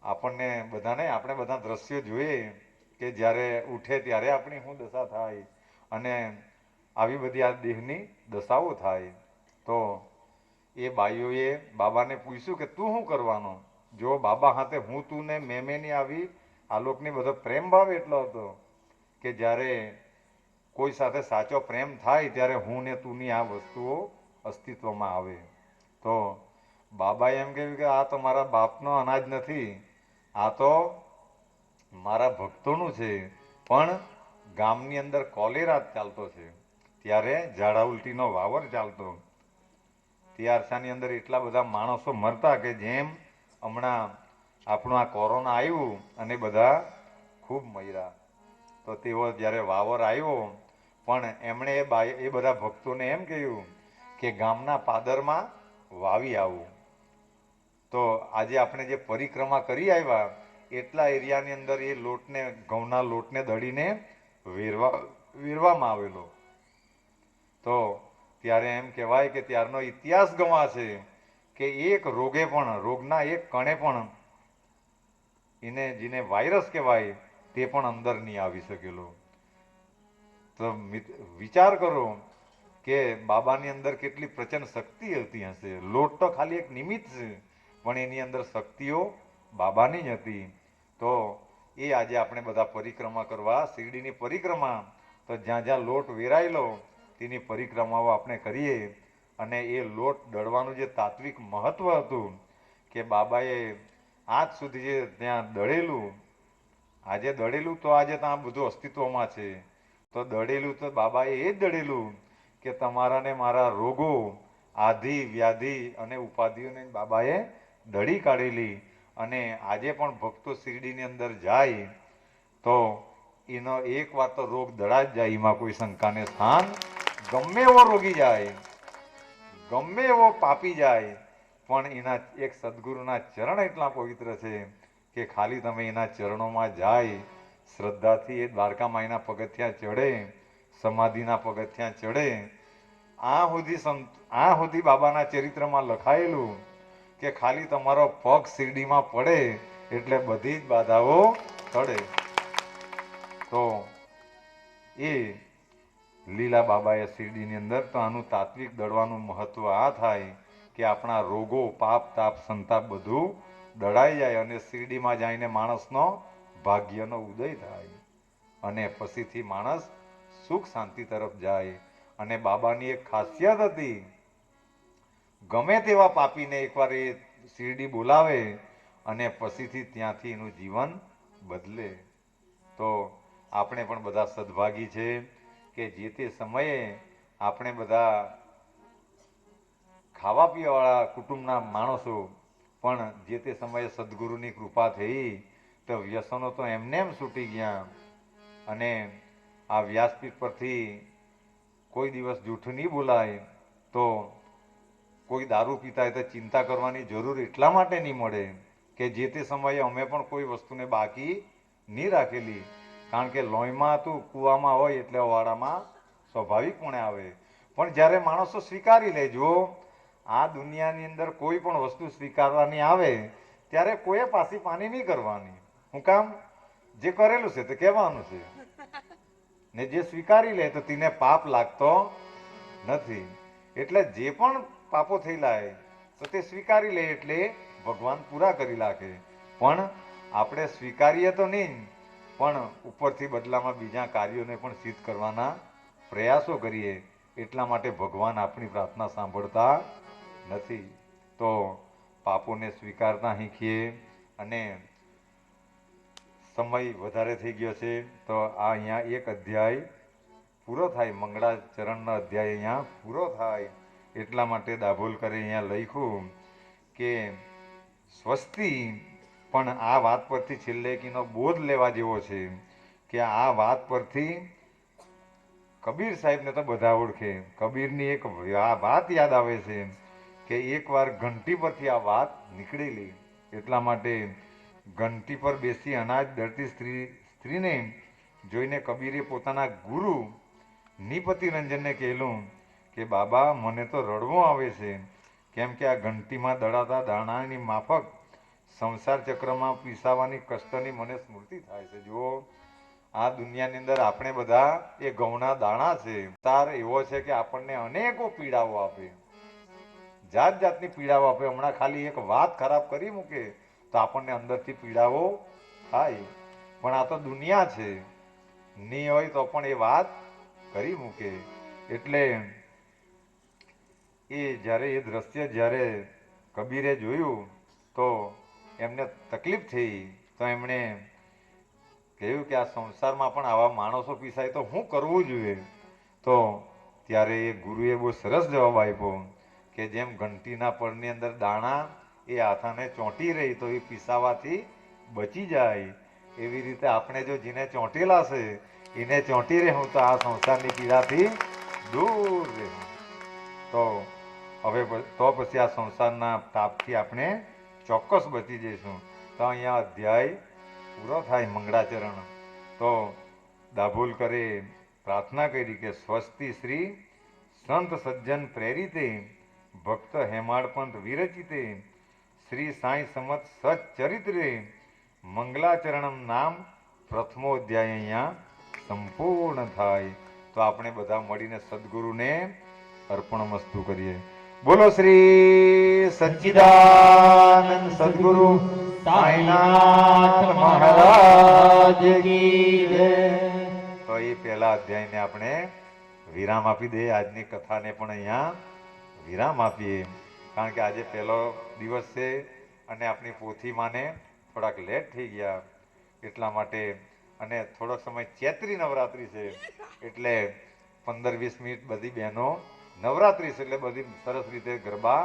Speaker 1: આપણે બધા દ્રશ્યો જોઈએ કે જ્યારે ઉઠે ત્યારે આપણી શું દશા થાય અને આવી બધી આ દેહની દશાઓ થાય. તો એ બાઈઓએ બાબાને પૂછ્યું કે તું શું કરવાનો? જો બાબા હાથે હું તું ને મેની આવી આ લોકની બધો પ્રેમ ભાવ એટલો હતો કે જ્યારે કોઈ સાથે સાચો પ્રેમ થાય ત્યારે હું ને તું ની આ વસ્તુઓ અસ્તિત્વમાં આવે. તો બાબાએ એમ કહ્યું કે આ તો મારા બાપનો અનાજ નથી, આ તો મારા ભક્તોનું છે. પણ ગામની અંદર કોલેરા ચાલતો છે, ત્યારે ઝાડા ઉલટીનો વાવર ચાલતો, ત્યારસાની અંદર એટલા બધા માણસો મરતા કે જેમ હમણાં આપણું આ કોરોના આવ્યું અને બધા ખૂબ મર્યા. તો તેઓ જ્યારે વાવર આવ્યો પણ એમણે એ બધા ભક્તોને એમ કહ્યું કે ગામના પાદરમાં વાવી આવું. તો આજે આપણે જે પરિક્રમા કરી આવ્યા એટલા એરિયાની અંદર એ ઘઉંના લોટને દળીને વેરવામાં આવેલો. તો ત્યારે એમ કહેવાય કે ત્યારનો ઇતિહાસ ગવાશે કે એક રોગના એક કણે પણ જેને વાયરસ કહેવાય તે પણ અંદર નહીં આવી શકેલો. તો વિચાર કરો કે બાબાની અંદર કેટલી પ્રચંડ શક્તિ હતી હશે. લોટ તો ખાલી એક નિમિત્ત છે, પણ એની અંદર શક્તિઓ બાબાની જ હતી. તો એ આજે આપણે બધા પરિક્રમા કરવા, શિરડીની પરિક્રમા, તો જ્યાં જ્યાં લોટ વેરાયેલો તેની પરિક્રમાઓ આપણે કરીએ. અને એ લોટ દળવાનું જે તાત્વિક મહત્વ હતું કે બાબાએ આજ સુધી જે ત્યાં દળેલું, આજે દળેલું તો આજે ત્યાં બધું અસ્તિત્વમાં છે. તો દળેલું તો બાબાએ એ જ દળેલું કે તમારા ને મારા રોગો, આધિ વ્યાધિ અને ઉપાધિઓને બાબાએ દળી કાઢેલી. અને આજે પણ ભક્તો શિરડીની અંદર જાય તો એનો એક વાર તો રોગ દળા જ જાય, એમાં કોઈ શંકાને સ્થાન. ગમે એવો રોગી જાય, ગમે એવો પાપી જાય, પણ એના એક સદગુરુના ચરણ એટલા પવિત્ર છે કે ખાલી તમે એના ચરણોમાં જાય શ્રદ્ધાથી, એ દ્વારકા માઈના પગથિયાં ચડે, સમાધિના પગથિયાં ચડે. આ સુધી બાબાના ચરિત્રમાં લખાયેલું કે ખાલી તમારો પગ શિરડીમાં પડે એટલે બધી જ બાધાઓ ટળે. તો એ લીલા બાબાએ શિરડીની અંદર તો આનું તાત્વિક દળવાનું મહત્વ આ થાય કે આપણા રોગો, પાપ, તાપ, સંતાપ બધું દળાઈ જાય અને શિરડીમાં જઈને માણસનો ભાગ્યનો ઉદય થાય અને પછીથી માણસ સુખ શાંતિ તરફ જાય. અને બાબાની એક ખાસિયત હતી, ગમે તેવા પાપીને એકવાર એ શિરડી બોલાવે અને પછીથી ત્યાંથી એનું જીવન બદલે. તો આપણે પણ બધા સદભાગી છે કે જે તે સમયે આપણે બધા ખાવા પીવાવાળા કુટુંબના માણસો પણ જે તે સમયે સદગુરુની કૃપા થઈ તો વ્યસનો તો એમને એમ છૂટી ગયા. અને આ વ્યાસપીઠ પરથી કોઈ દિવસ જૂઠું નહીં બોલાય તો કોઈ દારૂ પીતા હોય તો ચિંતા કરવાની જરૂર એટલા માટે નહીં મળે કે જે તે સમયે અમે પણ કોઈ વસ્તુને બાકી નહીં રાખેલી. કારણ કે લોહીમાં હતું, કૂવામાં હોય એટલે વાડામાં સ્વાભાવિકપણે આવે. પણ જ્યારે માણસો સ્વીકારી લે, જો આ દુનિયાની અંદર કોઈ પણ વસ્તુ સ્વીકારવાની આવે ત્યારે કોઈએ પાછી પાની નહીં કરવાની. હું કામ? જે કરેલું છે તે કહેવાનું છે ને જે સ્વીકારી લે તો તેને પાપ લાગતો નથી. એટલે જે પણ પાપો થયેલા તો તે સ્વીકારી લે એટલે ભગવાન પૂરા કરી નાખે. પણ આપણે સ્વીકારીએ તો નહીં, પણ ઉપરથી બદલામાં બીજા કાર્યોને પણ સિદ્ધ કરવાના પ્રયાસો કરીએ. એટલા માટે ભગવાન આપણી પ્રાર્થના સાંભળતા નથી. તો પાપોને સ્વીકારતા શીખીએ. અને સમય વધારે થઈ ગયો છે તો આ અહીંયા એક અધ્યાય પૂરો થાય, મંગળાચરણનો અધ્યાય અહીંયા પૂરો થાય. એટલા માટે દાભોલ કરે અહીંયા લખ્યું કે સ્વસ્તિ. પણ આ વાત પરથી છેલ્લે કીનો બોધ લેવા જેવો છે કે આ વાત પરથી કબીર સાહેબને તો બધા ઓળખે. કબીરની એક વાત યાદ આવે છે કે એકવાર ઘંટી પરથી આ વાત નીકળેલી. એટલા માટે ઘંટી પર બેસી અનાજ દળતી સ્ત્રીને જોઈને કબીરે પોતાના ગુરુ નિપતિ રંજનને કહેલું કે બાબા મને તો રડવું આવે છે, કેમ કે આ ઘંટીમાં દળાતા દાણાની માફક સંસાર ચક્રમાં પીસાવાની કષ્ટની મને સ્મૃતિ થાય છે. જુઓ, આ દુનિયાની અંદર આપણે બધા એ ઘઉંના દાણા છે. તાર એવો છે કે આપણને અનેકો પીડાઓ આપે, જાત જાતની પીડાઓ આપે. હમણાં ખાલી એક વાત ખરાબ કરી મૂકે તો આપણને અંદરથી પીડાઓ થાય. પણ આ તો દુનિયા છે, નહીં હોય તો પણ એ વાત કરી મૂકે. એટલે એ જ્યારે એ દ્રશ્ય જ્યારે કબીરે જોયું તો એમને તકલીફ થઈ. તો એમણે કહ્યું કે આ સંસારમાં પણ આવા માણસો પીસાય તો શું કરવું જોઈએ? તો ત્યારે એ ગુરુએ બહુ સરસ જવાબ આપ્યો કે જેમ ઘંટીના પડની અંદર દાણા એ હાથાને ચોંટી રહી તો એ પીસાવાથી બચી જાય, એવી રીતે આપણે જો જેને ચોંટેલા છે એને ચોંટી રહેવું તો આ સંસારની પીડાથી દૂર રહેવું. તો હવે તો પછી આ સંસારના તાપથી આપણે ચોક્કસ બચી જઈશું. તો અહીંયા અધ્યાય પૂરો થાય મંગળાચરણ. તો દાભોલ કરે પ્રાર્થના કરી કે સ્વસ્તિ શ્રી સંત સજ્જન પ્રેરિતે ભક્ત હેમાડપંથ વિરચિતે શ્રી સાંઈ સમત સચરિત્રે મંગલાચરણમ નામ પ્રથમો અધ્યાય અહીંયા સંપૂર્ણ થાય. તો આપણે બધા મળીને સદગુરુને અર્પણમસ્તુ કરીએ. બોલો શ્રી સચ્ચિદાનંદ સદગુરુ સાઈનાથ મહારાજ કી જય. તો એ પહેલા અધ્યાયને આપણે વિરામ આપી દઈએ. આજની કથાને પણ અહીંયા વિરામ આપીએ. કારણ કે આજે પહેલો દિવસ છે અને આપણી પોથીમાને થોડાક લેટ થઈ ગયા એટલા માટે. અને થોડોક સમય ચૈત્રી નવરાત્રિ છે એટલે 15-20 મિનિટ બધી બહેનો નવરાત્રિ છે એટલે બધી સરસ રીતે ગરબા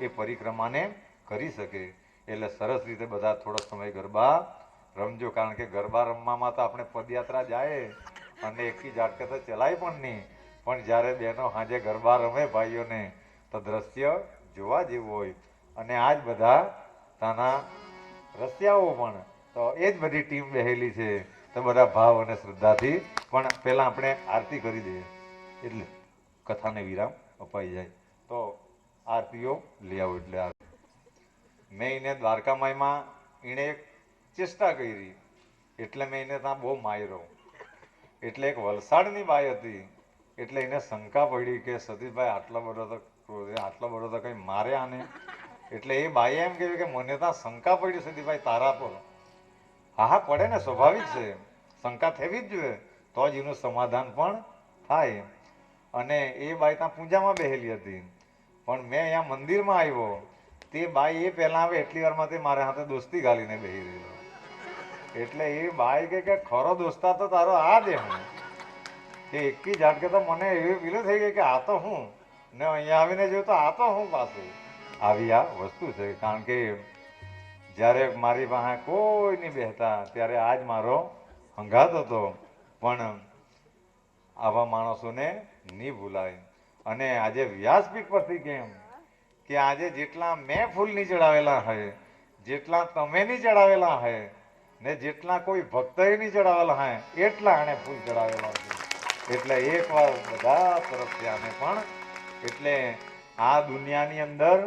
Speaker 1: એ પરિક્રમાને કરી શકે. એટલે સરસ રીતે બધા થોડોક સમય ગરબા રમજો. કારણ કે ગરબા રમવામાં તો આપણે પદયાત્રા જાય અને એકી ઝાટકે તો ચલાય પણ નહીં, પણ જ્યારે બહેનો સાંજે ગરબા રમે ભાઈઓને તો દ્રશ્ય જોવા જેવું હોય. અને આ જ બધા તાના રસિયાઓ પણ તો એ જ બધી ટીમ બેહેલી છે. તો બધા ભાવ અને શ્રદ્ધાથી પણ પહેલાં આપણે આરતી કરી દઈએ એટલે કથાને વિરામ અપાઈ જાય. તો આરતીઓ લઈ આવો. એટલે મેં એને દ્વારકામાઈમાં એણે એક ચેષ્ટા કરી એટલે મેં એને ત્યાં બહુ માર્યો. એટલે એક વલસાડની બાઈ હતી એટલે એને શંકા પડી કે સતીશભાઈ આટલો બધો તો કંઈ મારે આને. એટલે એ બાઈએ એમ કહ્યું કે મને ત્યાં શંકા પડી સતીશભાઈ તારા પર. હા પડે ને, સ્વાભાવિક છે, શંકા થવી જ જોઈએ તો જ એનું સમાધાન પણ થાય. અને એ બાઈ ત્યાં પૂજામાં બેહેલી હતી પણ મેં અહીંયા મંદિરમાં આવ્યો તે બાઈ એ પહેલા આવે એટલી વારમાં તે મારા હાથે દોસ્તી ગાલીને બેહી રહેલો. એટલે એ બાઈ કે ખરો દોસ્તા તો તારો આ જ એમ કે એકી ઝાટકે તો મને એવી પીલું થઈ ગઈ કે આ તો હું ને અહીંયા આવીને જોયું તો આ તો હું પાછું આવી આ વસ્તુ છે. કારણ કે જ્યારે મારી પાસે કોઈ નહીં બેહતા ત્યારે આજ મારો હંગાત હતો. પણ આવા માણસોને નહીં ભૂલાય. અને આજે વ્યાસપીઠ પરથી કેમ કે આજે જેટલા મેં ફૂલ નહીં ચડાવેલા હોય, જેટલા તમે નહીં ચડાવેલા હોય ને જેટલા કોઈ ભક્તએ નહીં ચડાવેલા હોય એટલા આને ફૂલ ચડાવેલા છે. એટલે એકવાર બધા તરફથી આને પણ એટલે આ દુનિયાની અંદર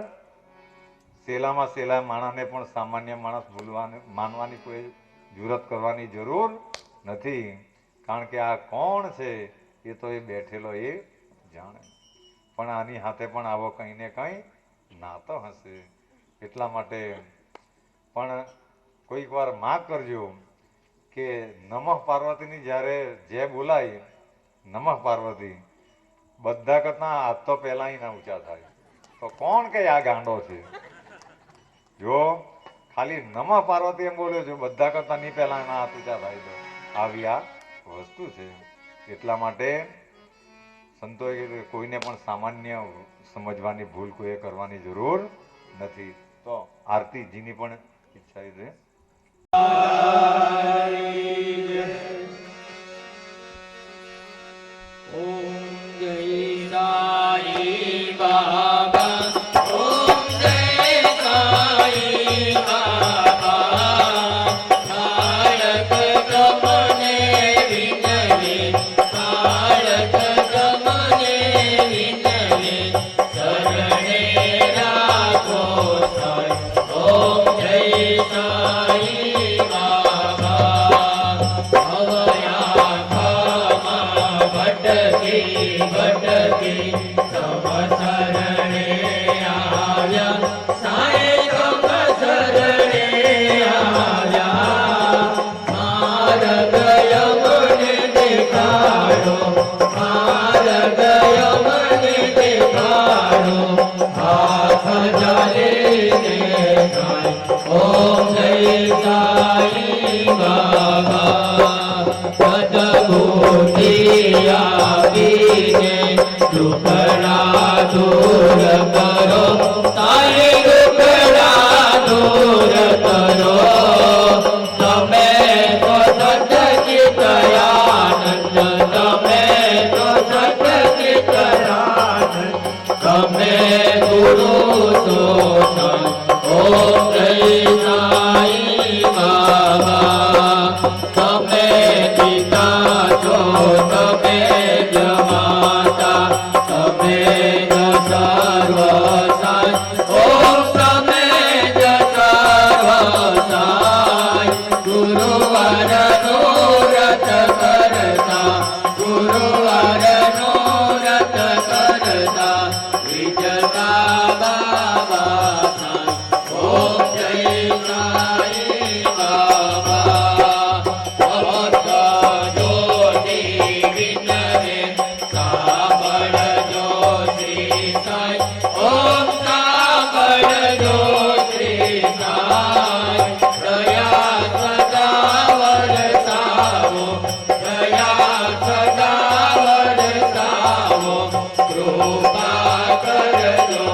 Speaker 1: સેલામાં સેલા માણસને પણ સામાન્ય માણસ ભૂલવાનું માનવાની કોઈ જુરત કરવાની જરૂર નથી. કારણ કે આ કોણ છે એ તો એ બેઠેલો એ જાણે. પણ આની હાથે પણ આવો કંઈ ને કંઈ નાતો હશે. એટલા માટે પણ કોઈક વાર માં કરજો કે નમઃ પાર્વતીની જ્યારે જે બોલાય નમઃ પાર્વતી બધા કરતા હાથ તો પહેલા ના ઊંચા થાય. તો કોણ કે આ ગાંડો છે? જો ખાલી નમઃ પાર્વતી એમ બોલ્યો છો બધા કરતા નહીં પહેલા એના હાથ ઊંચા થાય. તો આવી આ વસ્તુ છે. એટલા માટે સંતોએ કીધું કોઈને પણ સામાન્ય સમજવાની ભૂલ કોઈએ કરવાની જરૂર નથી. તો આરતીજીની પણ ઈચ્છા છે.
Speaker 2: ઓમ જય સાઈ બાબા, ઓમ જય સાઈ બાબા, તારક ગમને વિનવે, તારક ગમને વિનવે, શરણે રાખો સાઈ. ઓમ જય સાઈ બાબા, ભવયા ખામા ભટકી ભટકી તમ શરણે આવ્યા, સાઈ તમ શરણે આવ્યા. માર્ગ યમને દેખાડો, માર્ગ યમને દેખાડો, હાથ જાલીને સાઈ. ઓમ જય સાઈ બાબા, સદબુદ્ધિ આપીને દુઃખડા દૂર કરો, સાઈ દુઃખડા દૂર કરો. તમે તો સતચિત આનંદ, તમે તો સતચિત આનંદ, તમે ગુરુ તો સંત. ઓમ જય સાઈ બાબા, તમે પિતા છો, તમે જ માતા, તમે જ સર્વ સાઈ. ઓમ તમે જ સર્વ સાઈ. ગુરુવારનો વ્રત કરતા, ગુરુવારનો વ્રત કરતા વિજતા બાબા સાઈ. ઓમ જય સાઈ બાબા, ભક્ત જ્યોતિ વિનવે, સાંભળજો શ્રી સાઈ. ઓમ સાંભળજો શ્રી સાઈ. દયા સદા વરસાવો, દયા સદા વરસાવો, કૃપા કરજો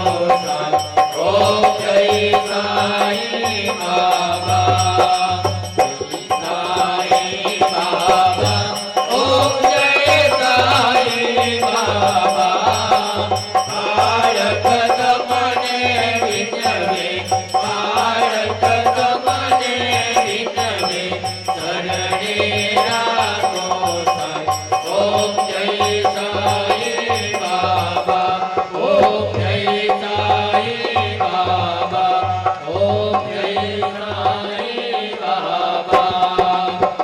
Speaker 2: સાઈ. ઓમ જય સાઈ બાબા, સાઈ બાબા, ઓમ જય સાઈ બાબા. બાળક તમને વિનવે, બાળક તમને વિનવે, શરણે રાખો સાઈ. ઓમ જય સાઈ બાબા, ઓમ જય સાઈ બાબા, ઓમ જય સાઈ બાબા.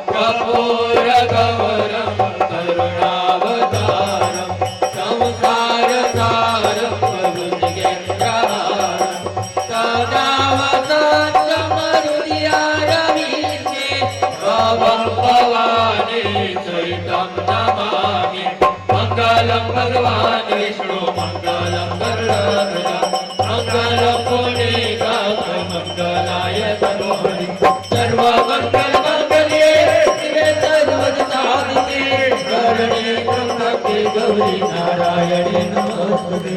Speaker 2: કપૂર ગૌરમ કરુણાવતારમ, સંસાર સારમ વૃંદગેન્દ્રહારમ, સદા વસંતમ હૃદયારવિંદે, ભવં ભવાની સહિતં નમામિ. મંગલમ ભગવાન વિષ્ણુ, મંગલમ ગરુડધ્વજ, મંગલમ પુંડરીક गौरी नारायणी नमोस्तुते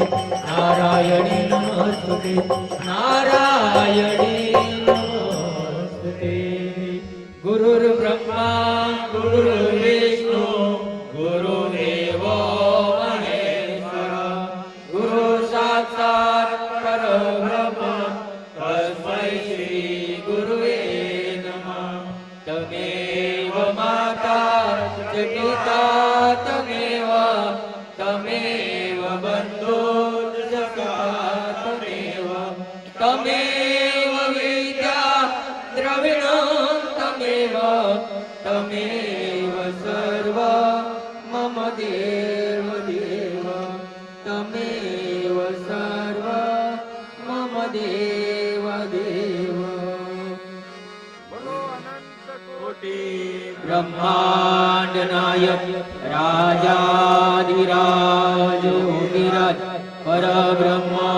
Speaker 2: नारायणी नमोस्तुते नारायणी नमोस्तुते गुरुर्ब्रह्मा गुरुर्विष्णु गुरुदेवो महेश्वर गुरु साक्षात् परब्रह्म तस्मै श्री गुरुवे नमः तमेव माता च पिता तमेव तमेव बन्धो च सखा तमेव विद्या द्रविणं तमेव सर्व मम देव देव तमेव सर्व मम देव देव ब्रह्मांड नायक राजाधिराज योगिराज परब्रह्मा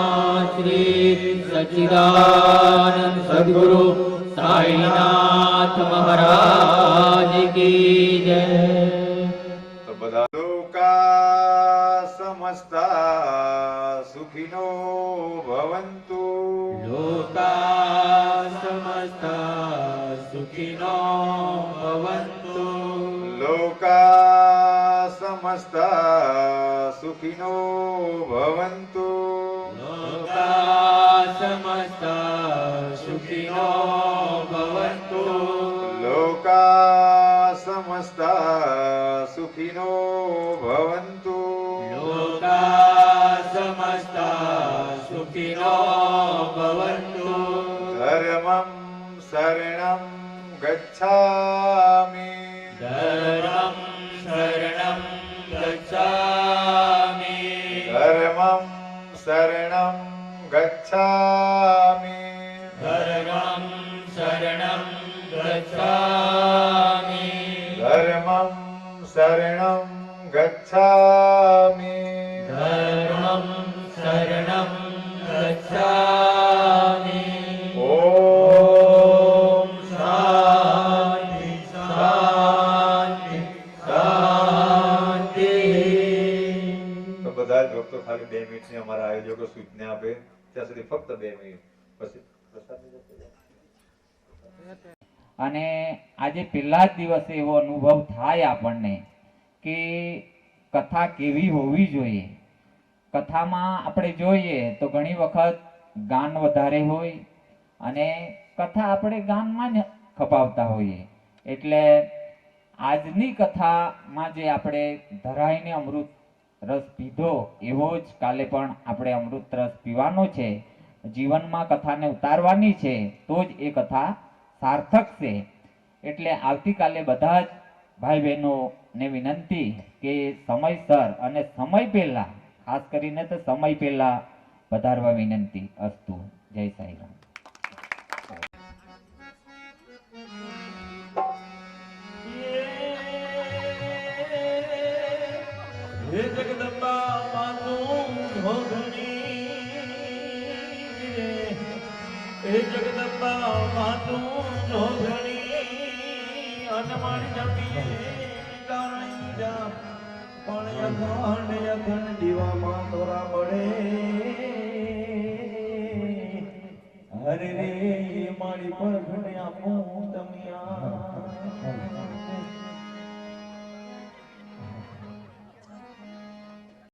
Speaker 2: श्री सच्चिदानंद सद्गुरु साईनाथ महाराज की जय।
Speaker 1: તો બધા લોકા સમસ્તા સુખીનો ભવંતુ
Speaker 2: लोका समस्ता सुखिनो भवन्तु
Speaker 1: લોકા સમસ્તા સુખીનો ભવંતુ
Speaker 2: लोका समस्ता सुखिनो भवन्तु
Speaker 1: લોકા સમસ્તા સુખીનો ભવંતુ
Speaker 2: लोका समस्ता सुखिनो भवन्तु
Speaker 1: ધર્મં શરણં ગચ્છામિ
Speaker 2: धर्मं शरणं गच्छामि
Speaker 1: ધર્મં શરણં ગચ્છામિ
Speaker 2: धर्मं शरणं गच्छामि
Speaker 1: ધર્મં શરણં ગચ્છામિ
Speaker 2: धर्मं शरणं गच्छामि
Speaker 1: ઓમ
Speaker 2: शान्ति शान्ति शान्ति
Speaker 1: તો બધા જ ભક્તો ખાલી 2 મિનિટની અમારા આયોજકો સૂચના આપે ત્યાં સુધી ફક્ત 2 મિનિટ પછી પ્રસાદની જગ્યાએ
Speaker 3: અને આજે પહેલા જ દિવસે એવો અનુભવ થાય આપણને કે કથા કેવી હોવી જોઈએ. કથામાં આપણે જોઈએ તો ઘણી વખત ગાન વધારે હોય અને કથા આપણે ગાનમાં જ ખપાવતા હોઈએ. એટલે આજની કથામાં જે આપણે ધરાઈને અમૃત રસ પીધો એવો જ કાલે પણ આપણે અમૃત રસ પીવાનો છે. જીવનમાં કથાને ઉતારવાની છે તો જ એ કથા સાર્થક છે. એટલે આવતીકાલે બધા જ ભાઈ બહેનોને વિનંતી કે સમયસર અને સમય પહેલા, ખાસ કરીને તો સમય પહેલા પધારવા વિનંતી. અસ્તુ. જય સાઈરામ.
Speaker 2: હે જગદંબા માતું ભોગણી રે હે જગદંબા માતું ભોગણી અનમાણી જમી કારણી જા પણ અખંડ દીવામાં તોરા બળે હરે રે મારી પર ઘણે આપું તમિયા